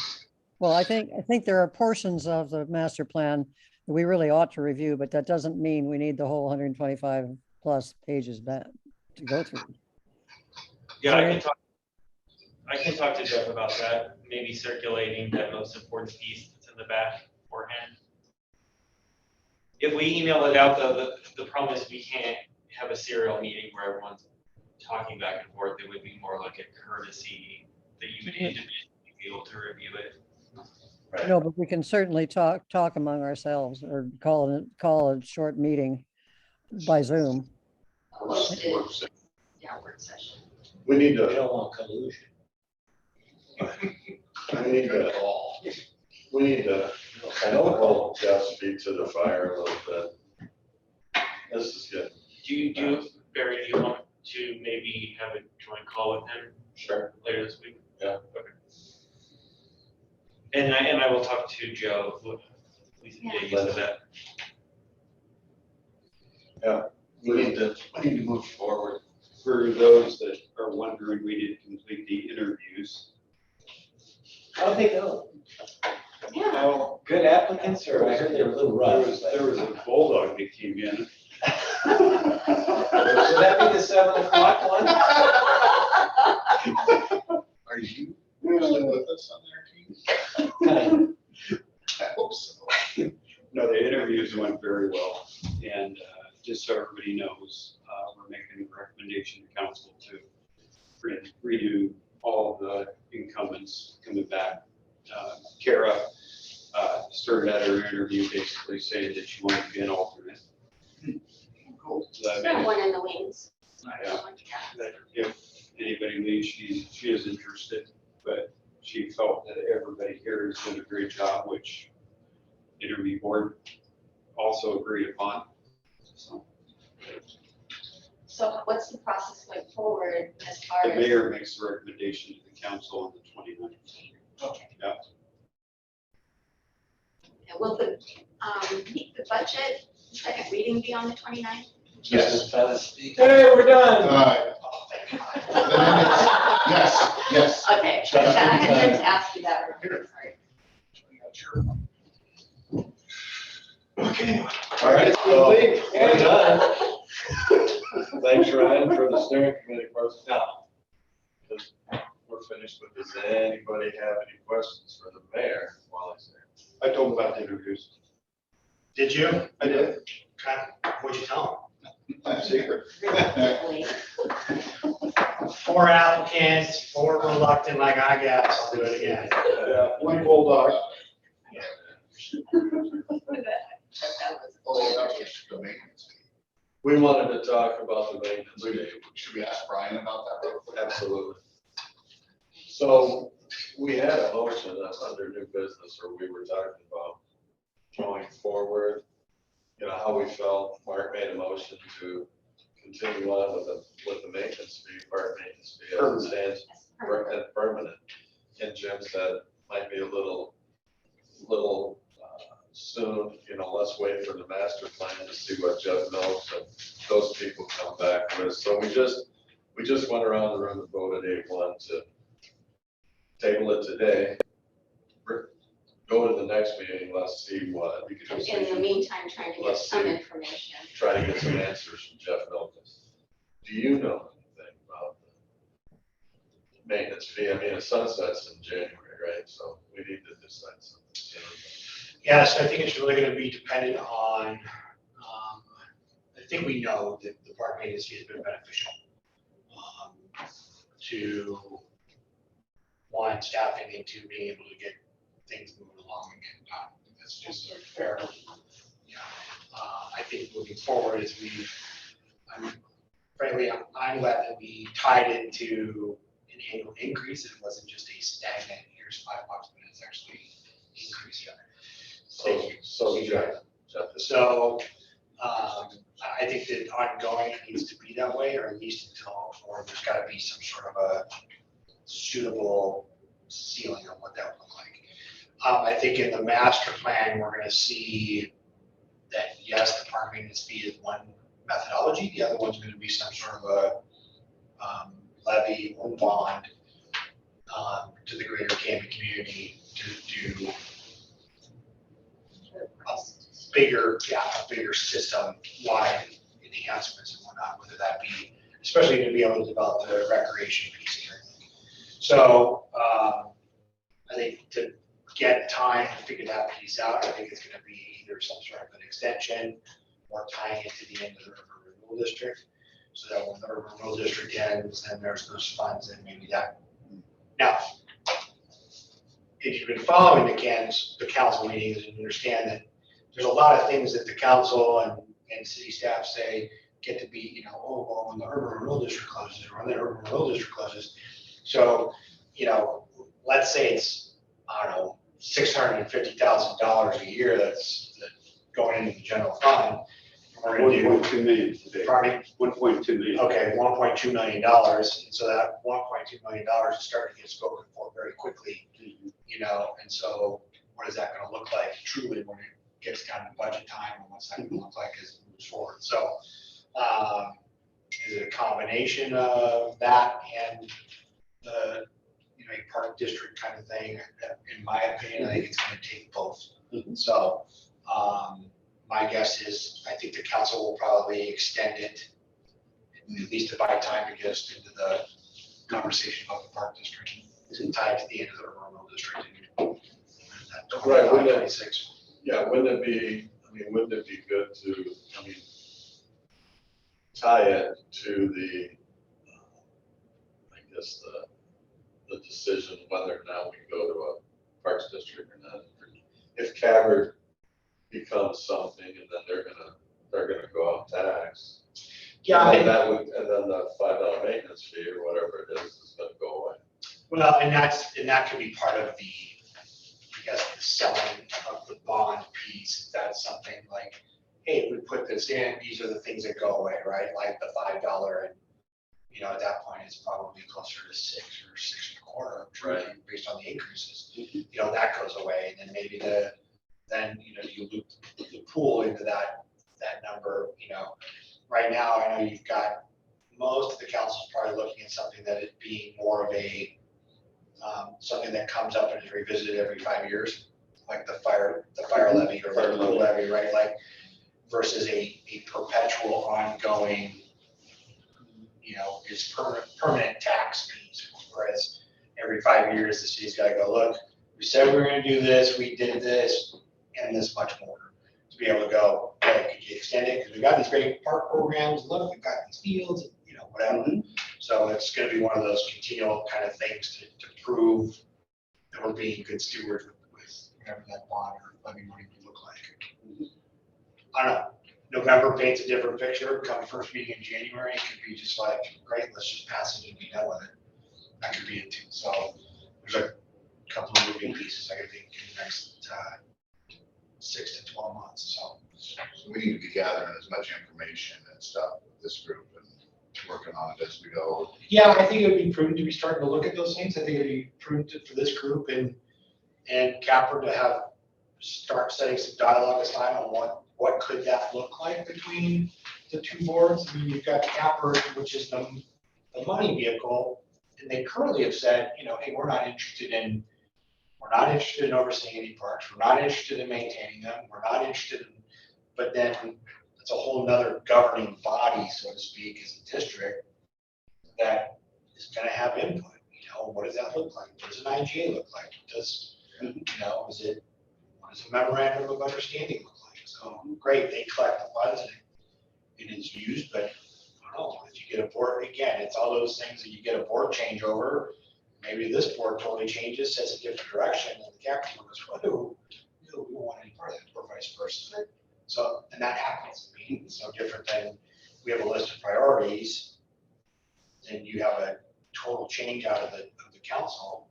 Well, I think there are portions of the master plan that we really ought to review, but that doesn't mean we need the whole 125 plus pages back to go through. Yeah, I can talk. I can talk to Jeff about that, maybe circulating that most important piece that's in the back beforehand. If we email it out, though, the problem is we can't have a serial meeting where everyone's talking back and forth. It would be more like a courtesy that you would individually be able to review it. No, but we can certainly talk among ourselves or call a short meeting by Zoom. Posted, yeah, work session. We need I to, don't want collusion. we need to hold Jeff's feet to the fire a little bit. This is good. Barry, do you want to maybe have a joint call with him? Sure. Later this week? Yeah. Okay. And I will talk to Joe. Yeah, you said that. We need to move forward. For those that are wondering, we did complete the interviews. How'd they go? Yeah. Well, Good applicants, or I heard they were a little rough. there was a bulldog that came in. Would that be the 7 o'clock one? Are you usually with us on their team? I hope so. No, the interviews went very well, and just so everybody knows, we're making a recommendation to council to redo all of the incumbents coming back. Kara started at her interview basically saying that she wanted to be an alternate. Cool. So that Got made one in the wings. Yeah. that if anybody leaves, she is interested, but she felt that everybody here has done a great job, which interview board also agreed upon. So what's the process going forward as far The as? mayor makes a recommendation to the council on the 29th. Okay. Yeah. And will the budget second reading be on the 29th? Yes. Hey, we're done. Yes. Okay, I had meant to ask you that earlier, sorry. Okay. All right, so we're done. Thanks, Ryan, for the steering committee person. Now, because we're finished with this, anybody have any questions for the mayor while he's there? I told him about the interviews. Did you? I did. Okay, what'd you tell I'm secret. Really? 4 applicants, 4 reluctant, like I guess, I'll do it again. Yeah, one bulldog. Oh, that was the maintenance. We wanted to talk about the maintenance fee. Should we ask Brian about that real quick? Absolutely. So we had a motion that's under new business, or we were talking about going forward, you know, how we felt. Mark made a motion to continue on with the maintenance fee, park maintenance fee as it stands, and permanent. And Jim said might be a little soon, you know, let's wait for the master plan to see what Jeff knows and those people come back with. So we just went around the room and voted 8-1 to table it today. Go to the next meeting, let's see what. In the meantime, trying to get Let's some see. information. Try to get some answers from Jeff Milkus. Do you know anything about the maintenance fee? I mean, it sunsets in January, right? So we need to decide something soon. Yes, I think it's really gonna be dependent on, I think we know that the park maintenance fee has been beneficial. To one, staffing, and two, being able to get things moving along again. That's just fair. Yeah. I think moving forward as frankly, I'm glad that we tied it to an annual increase. It wasn't just a stagnant, here's $5, but it's actually increased. So Jeff. So, I think that ongoing it needs to be that way, or at least or there's gotta be some sort of a suitable ceiling on what that would look like. I think in the master plan, we're gonna see that, yes, the park maintenance fee is one methodology, the other one's gonna be some sort of a levy or bond to the greater Canby community to do a bigger system-wide enhancements and whatnot, whether that be, especially to be able to develop the recreation piece here. So, I think to get time to figure that piece out, I think it's gonna be either some sort of an extension or tying it to the end of the urban renewal district. So that when the urban renewal district ends, then there's those funds and maybe that. Now, if you've been following the council meetings and understand that there's a lot of things that the council and city staff say get to be, oh, well, when the urban renewal district closes, or when the urban renewal district closes. So, let's say it's, I don't know, $650,000 a year that's going into the general fund. We're gonna do, 1.2 million today. pardon me? 1.2 million. Okay, $1.2 million, and so that $1.2 million is starting to get spoken for very quickly, and so what is that gonna look like truly when it gets down to budget time, and what's that gonna look like as it moves forward? So, is it a combination of that and the, a park district kind of thing? In my opinion, I think it's gonna take both. So, my guess is, I think the council will probably extend it, at least to buy time to get us into the conversation about the park district, and tie it to the end of the rural district. Right, wouldn't it- 26. Yeah, wouldn't it be good to, tie it to the, I guess, the decision whether or not we go to a parks district or not. If Cabot becomes something and then they're gonna go out tax. Yeah, And that would, and then the $5 maintenance fee or whatever it is gonna go away. Well, and that could be part of the, I guess, the selling of the bond piece. That's something like, hey, if we put this in, these are the things that go away, right? Like the $5, and at that point, it's probably closer to 6 or 6.25, right? Based on the increases. That goes away, and then maybe then you loop the pool into that number. Right now, I know you've got most of the council's probably looking at something that it being more of a something that comes up and is revisited every 5 years, like the fire levy or the pool levy, right? Like versus a perpetual ongoing, is permanent tax piece. Whereas every 5 years, the city's got to go, look, we said we were going to do this, we did this, and this much more. To be able to go, hey, could you extend it? Because we've got these great park programs, look, we've got these fields, whatever. So it's going to be one of those continual kind of things to prove that we're being good stewards with whatever that bond or levy money would look like. I don't know. November paints a different picture. Come first meeting in January, it could be just like, great, let's just pass it and be done with it. That could be it too. So there's a couple of moving pieces I think in the next 6 to 12 months. So we need to be gathering as much information and stuff with this group and working on it as we go. yeah, I think it would be prudent to be starting to look at those things. I think it'd be prudent for this group and Capper to start setting some dialogue aside on what could that look like between the two boards. I mean, you've got Capper, which is the money vehicle, and they currently have said, hey, we're not interested in overseeing any parks. We're not interested in maintaining them. We're not interested in, but then it's a whole nother governing body, so to speak, as a district that is going to have input. What does that look like? What does an IGA look like? What does a memorandum of understanding look like? So great, they collect the funds and it's used, but I don't know, if you get a board, again, it's all those things that you get a board changeover. Maybe this board totally changes, says a different direction, and the captain goes, well, we don't want any part of that, or vice versa. So, and that happens. I mean, it's no different than we have a list of priorities, and you have a total change out of the council,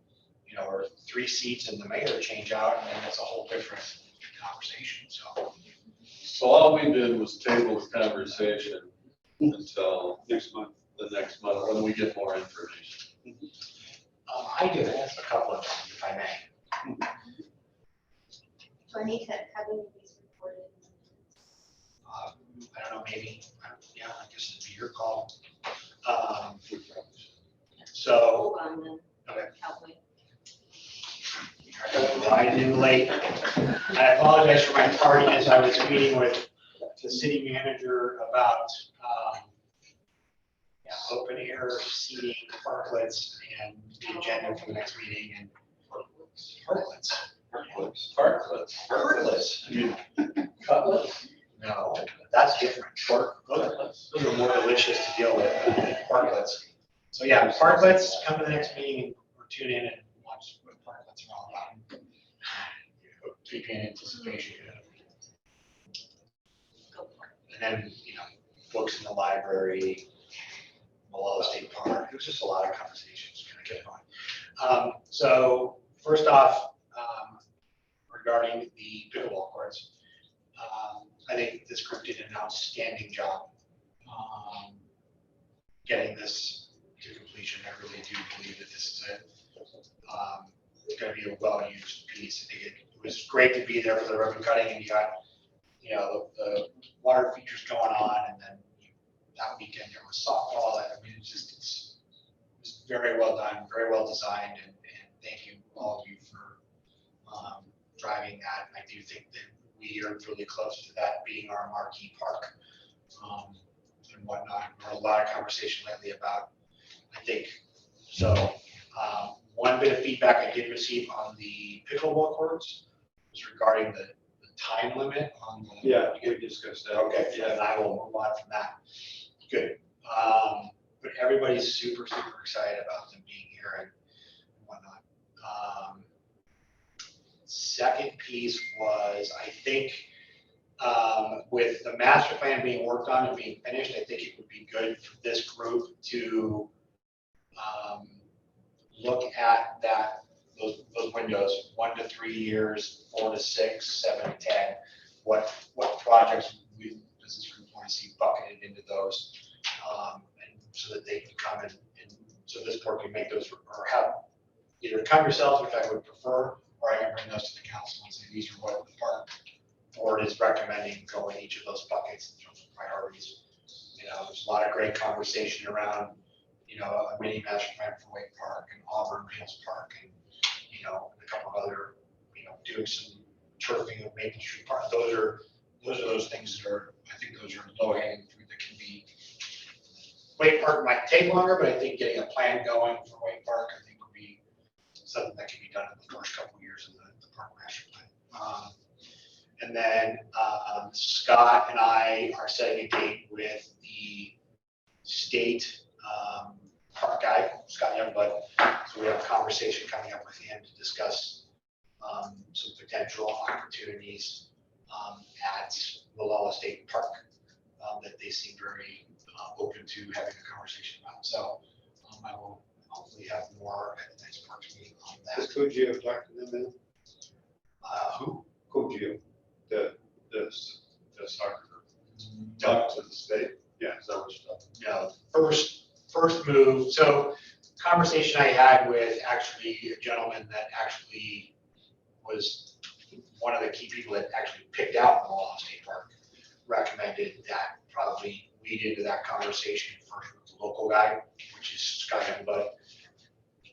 or 3 seats and the mayor change out, and then it's a whole different conversation. So all we did was table the conversation until Next month. the next month when we get more information. I do have a couple of them, if I may. Do I need to have any of these recorded? I don't know, maybe, yeah, I guess it'd be your call. So, Hold on then. okay. I'll wait. I got riding in late. I apologize for my tardiness. I was meeting with the city manager about open air seating, parklets, and the agenda for the next meeting, and parklets. Parklets. Cutlets? No, that's different. Those are more delicious to deal with than parklets. So yeah, parklets, come to the next meeting or tune in and watch what parklets are all about. Keep you in anticipation. Go for it. And then, books in the library, Malala State Park, it was just a lot of conversations, kind of kept going. So first off, regarding the pickleball courts, I think this group did an outstanding job getting this to completion. I really do believe that this is going to be a well-used piece. I think it was great to be there for the ribbon cutting, and you got, the water features going on, and then that weekend there was softball. I mean, it was very well done, very well designed, and thank you, all of you, for driving that. I do think that we are really close to that being our marquee park and whatnot. There was a lot of conversation lately about, I think, so one bit of feedback I did receive on the pickleball courts was regarding the time limit on the. Yeah, we discussed that. Okay, yeah, and I will move on from that. Good. But everybody's super, super excited about them being here and whatnot. Second piece was, I think, with the master plan being worked on and being finished, I think it would be good for this group to look at those windows, 1 to 3 years, 4 to 6, 7 to 10. What projects does this group want to see bucketed into those, and so that they can come and so this board can make those, or have either come yourselves, which I would prefer, or I can bring those to the council and say these are what the park board is recommending go in each of those buckets in terms of priorities. There's a lot of great conversation around, a mini master plan for Wake Park and Auburn Hills Park, and a couple of other, doing some turfing of Maple Street Park. Those are those things that are, I think those are low hanging fruit that can be. Wake Park might take longer, but I think getting a plan going for Wake Park, I think would be something that can be done in the first couple of years of the park master plan. And then Scott and I are setting a date with the state park guy, Scott Youngblood. So we have a conversation coming up with him to discuss some potential opportunities at Malala State Park that they seem very open to having a conversation about. So I will hopefully have more at the next parks meeting on that. Has Kojio talked to them then? Who? Kojio, the soccer group. Talk to the state. Yeah, is that what you're talking? No, first move. So conversation I had with actually a gentleman that actually was one of the key people that actually picked out the Malala State Park, recommended that probably lead into that conversation first with the local guy, which is Scott Youngblood.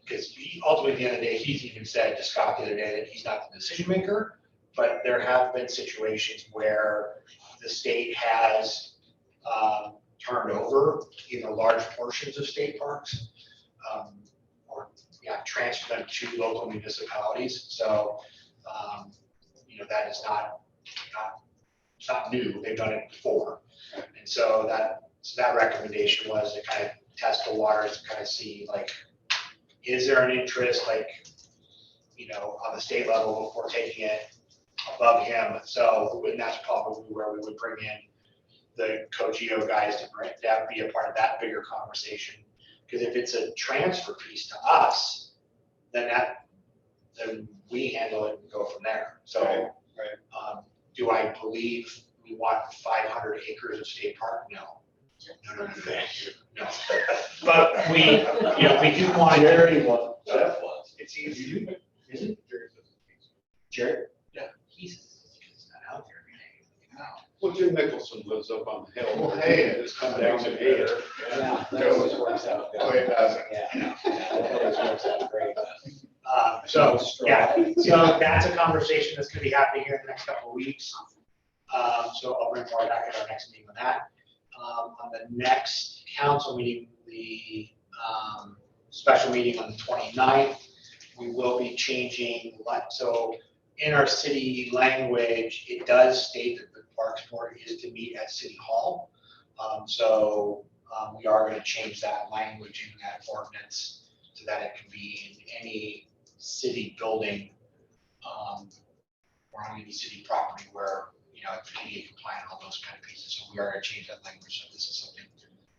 Because ultimately, at the end of the day, he's even said to Scott the other day that he's not the decision maker, but there have been situations where the state has turned over either large portions of state parks or transferred them to local municipalities. So, that is it's not new. They've done it before. And so that recommendation was to kind of test the waters, to kind of see, like, is there an interest, like, on the state level before taking it above him? So, and that's probably where we would bring in the Kojio guys to be a part of that bigger conversation. Because if it's a transfer piece to us, then we handle it and go from there. So, Right. Do I believe we want 500 acres of state park? No. No. But we do want. Jerry was, Jeff was. It's easy. Is it? Jerry? Yeah. He's not out there every day. Well, Jim Nicholson lives up on the hill. Well, hey, It's come down to here. Yeah, that always works out good. Oh, it doesn't. Yeah, that always works out great. So that's a conversation that's gonna be happening here in the next couple of weeks. So I'll bring more back at our next meeting on that. On the next council meeting, the special meeting on the 29th, we will be changing, so in our city language, it does state that the Parks Board is to meet at City Hall. We are going to change that language in that ordinance so that it can be in any city building or on any city property where, it's ADA compliant, all those kind of pieces. So we are going to change that language. So this is something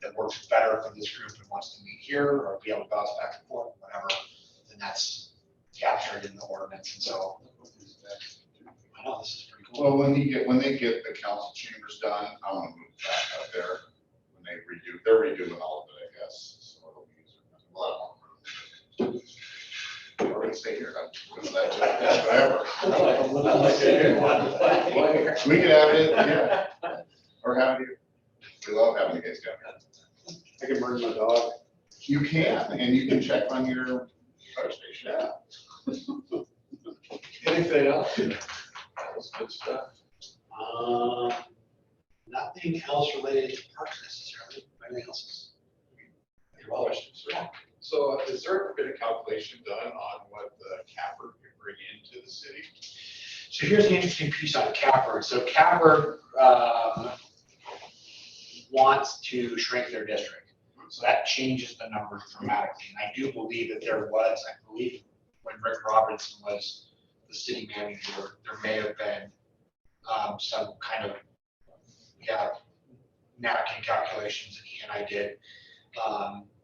that works better for this group and wants to meet here or be able to bounce back and forth, whatever, then that's captured in the ordinance. And so I know this is pretty cool. Well, when they get the council chambers done, I want to move back out there. When they're redoing all of it, I guess. So it'll be a lot more room. We're gonna stay here. Whatever. We can have it, yeah. Or have you. We love having you guys down here. I can bring my dog. You can, and you can check on your fire station. Yeah. Anything else? That's good stuff. Nothing else related to parks necessarily. Anything else is? You're well wishes. Yeah. So has there ever been a calculation done on what the capper could bring into the city? So here's the interesting piece on Capper. So Capper wants to shrink their district. So that changes the numbers dramatically. And I do believe that there was, when Rick Robinson was the city manager, there may have been some kind of, napkin calculations that he and I did.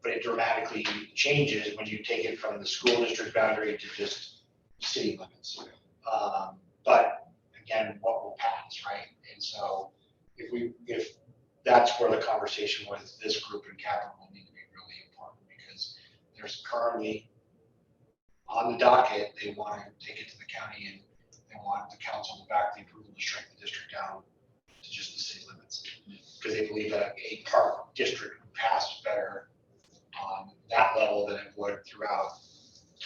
But it dramatically changes when you take it from the school district boundary to just city limits. But again, what will pass, right? And so if that's where the conversation with this group in Capitol will need to be really important, because there's currently on the docket, they want to take it to the county and they want the council to back the approval to shrink the district down to just the city limits. Because they believe that a park district would pass better on that level than it would throughout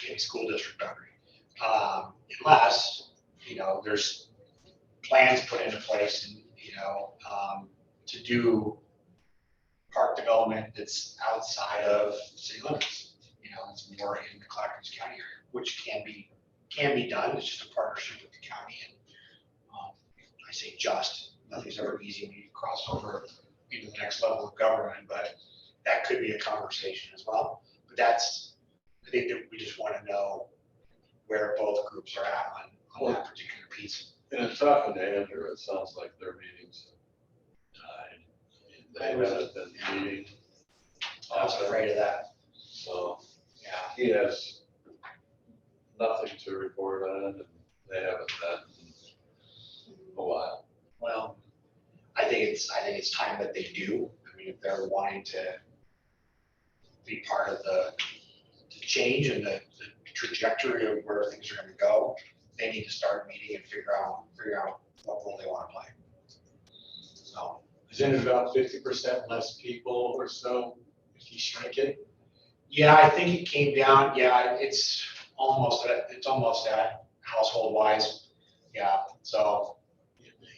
a school district boundary. Unless, there's plans put into place and, to do park development that's outside of city limits. It's more in the Clackamas County area, which can be done. It's just a partnership with the county. And I say nothing's ever easy when you cross over into the next level of government, but that could be a conversation as well. But I think that we just want to know where both groups are at on that particular piece. And talking to Andrew, it sounds like their meetings died. They haven't been meeting. I was afraid of that. So Yeah. he has nothing to report on, and they haven't done in a while. Well, I think it's time that they do. I mean, if they're wanting to be part of the change and the trajectory of where things are going to go, they need to start meeting and figure out what role they want to play. So, Isn't it about 50% less people or so if you shrink it? yeah, I think it came down. Yeah, it's almost at household wise. Yeah, so.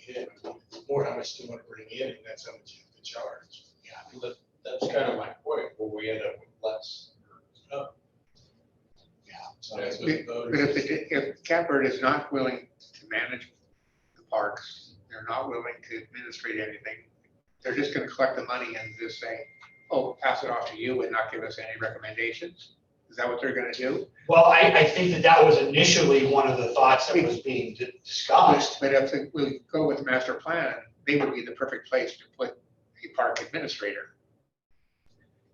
Yeah, more how much they want to bring in, and that's how much you have to charge. Yeah. But that's kind of my point, where we end up with less. Yeah. So But that's what the voters. if Capper is not willing to manage the parks, they're not willing to administrate anything, they're just gonna collect the money and just say, oh, pass it off to you and not give us any recommendations? Is that what they're gonna do? Well, I think that was initially one of the thoughts that was being discussed. But if we go with the master plan, they would be the perfect place to put a park administrator.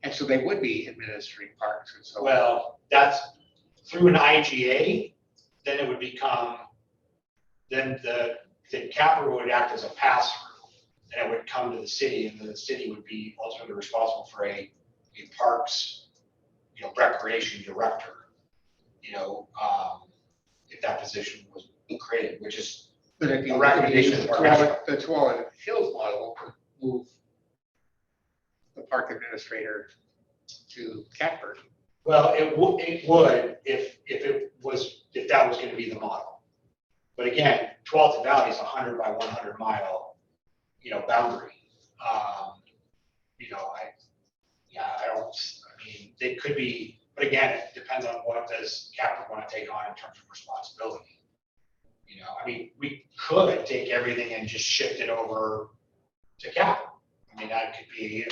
And so they would be administering parks and so on. Well, that's through an IGA, then it would become, then the capper would act as a pass-through. And it would come to the city, and the city would be ultimately responsible for a parks, recreation director, if that position was created, which is But if you a recommendation of our the Tualatin Hills model would move the park administrator to Catford. Well, it would if that was gonna be the model. But again, Tualatin Valley is 100 by 100 mile, boundary. I mean, they could be, but again, it depends on what does capital want to take on in terms of responsibility. I mean, we could take everything and just shift it over to capital. I mean, that could be a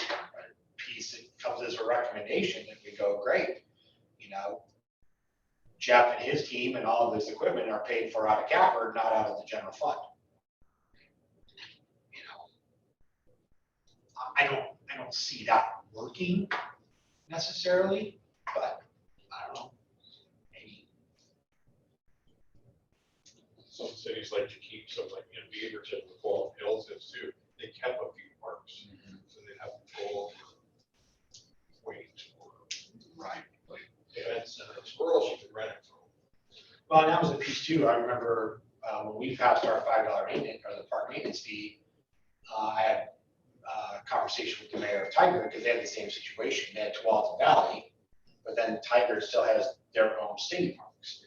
piece that comes as a recommendation that we go, great. Jeff and his team and all of his equipment are paid for out of capital, not out of the general fund. I don't see that working necessarily, but I don't know, maybe. Some cities like to keep, some like in Beaverton, the Fall Hills is too, they kept a few parks. So they have control over weight or. Right. Like events centers, where else you can rent it from. Well, and that was a piece too. I remember when we passed our $5 maintenance or the park maintenance fee, I had a conversation with the mayor of Tiger because they had the same situation. They had Tualatin Valley, but then Tiger still has their own city parks.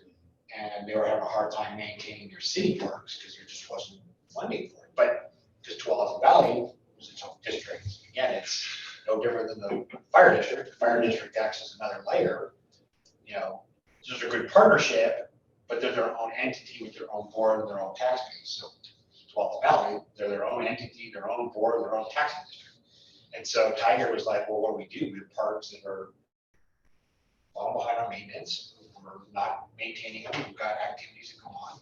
And they were having a hard time maintaining their city parks because there just wasn't funding for it. But because Tualatin Valley was its own district, again, it's no different than the fire district. The fire district acts as another layer. Those are good partnership, but they're their own entity with their own board and their own tax base. So Tualatin Valley, they're their own entity, their own board, their own tax district. And so Tiger was like, well, what do? We have parks that are falling behind on maintenance. We're not maintaining them. We've got activities that go on.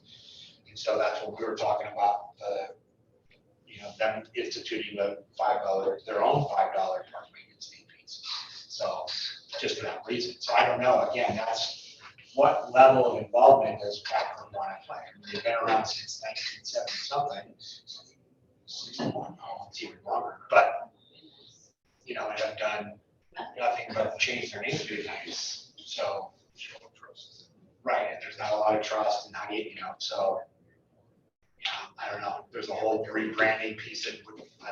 And so that's what we were talking about, them instituting the $5, their own $5 park maintenance fee piece. So just for that reason. So I don't know, again, that's what level of involvement does capital want to play? I mean, they've been around since 1970 something. 61, oh, it's even longer, but and have done nothing but change their name 3 times. So, right, and there's not a lot of trust, and how do so I don't know. There's a whole rebranding piece that I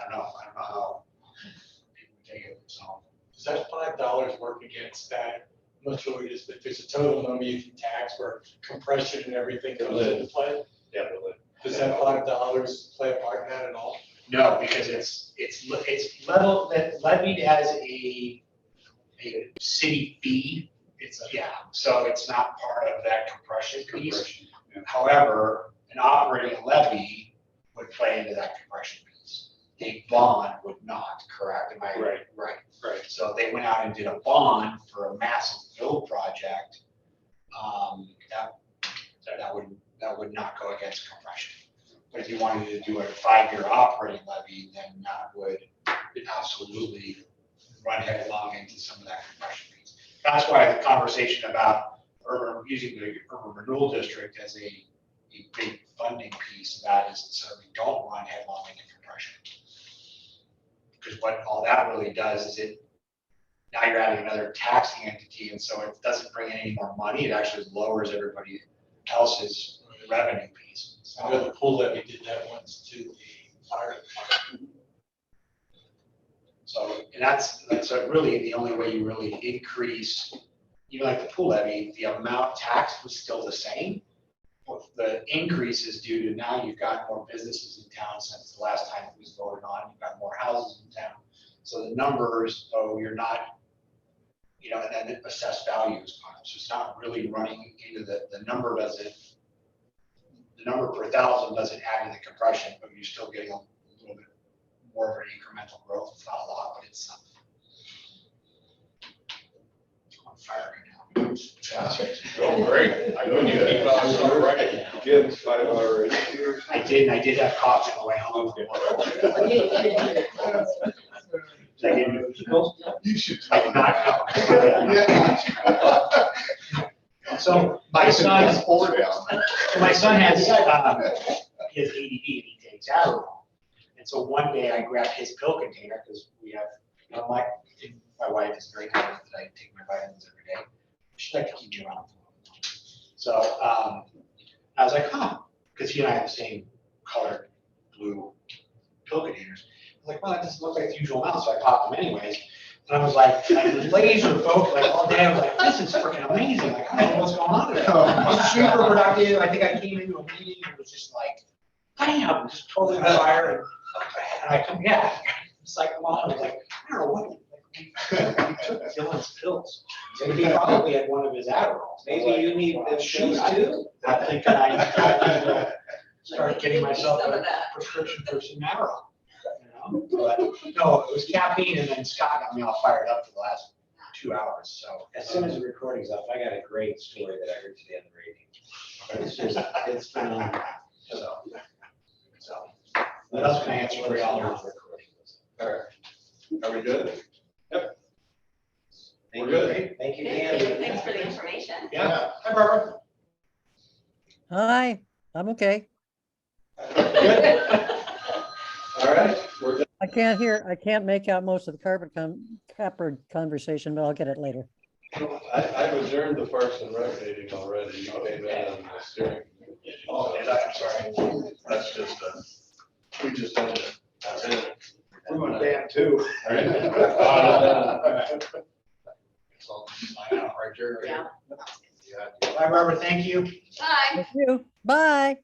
don't know how people would take it. So Does that $5 work against that? I'm not sure what it is, but there's a total number you can tax where compression and everything goes into play. Yeah, Does that $5 play a part in that at all? no, because it's levied as a city fee. So it's not part of that compression piece. However, an operating levy would play into that compression piece. A bond would not, correct? Am I Right. Right. So they went out and did a bond for a massive build project. That would not go against compression. But if you wanted to do a 5-year operating levy, then that would absolutely run headlong into some of that compression piece. That's why the conversation about using the urban renewal district as a big funding piece of that is so we don't run headlong into compression. Because what all that really does is now you're adding another taxing entity, and so it doesn't bring in any more money. It actually lowers everybody else's revenue piece. So, I know the pool levy did that once to the fire department. So, and that's really the only way you really increase, like the pool levy, the amount taxed was still the same. But the increase is due to now you've got more businesses in town since the last time it was voted on. You've got more houses in town. So the numbers, you're not, and then the assessed value is gone up. So it's not really running into the number the number per thousand doesn't add to the compression, but you're still getting a little bit more of an incremental growth. It's not a lot, but it's something. On fire right now. Oh, great. I know you keep on right. Give $5. I did have coffee on the way home. I didn't. You should. I did not. So my son has his ADD and he takes Adderall. And so one day I grabbed his pill container because we have, my wife is very confident that I take my vitamins every day. She'd like to keep me around. So I was like, because he and I have the same colored blue pill containers. I was like, well, that doesn't look like the usual amount, so I popped them anyways. And I was like, laser focused, like all day. I was like, this is freaking amazing. Like, I don't know what's going on today. It's super productive. I think I came into a meeting and it was just like, bam, just totally on fire. And I come, cycle on. I was like, I don't know what, like, took Dylan's pills. Maybe he probably had one of his Adderalls. Maybe you need them shoes too. I'm thinking I need to start getting myself Some a of that. prescription for some Adderall. You know, but no, it was caffeine, and then Scott got me all fired up for the last 2 hours, so. As soon as the recording's up, I got a great story that I heard today on the radio. It's just, it's phenomenal. So. What else can I answer for y'all? All right. Are we good? Thank We're you. good. Thank you, Thank Dan. you. Thanks for the information. Yeah, hi Barbara. Hi, I'm okay. All right, we're good. I can't make out most of the copper conversation, but I'll get it later. I've adjourned the Parks and Rec meeting already. You came in on the steering. Oh, and I'm sorry. That's just we just done it. That's it. We went down too. All right. So, sign out right there. Yeah. Bye Barbara, thank you. Bye. Thank you. Bye.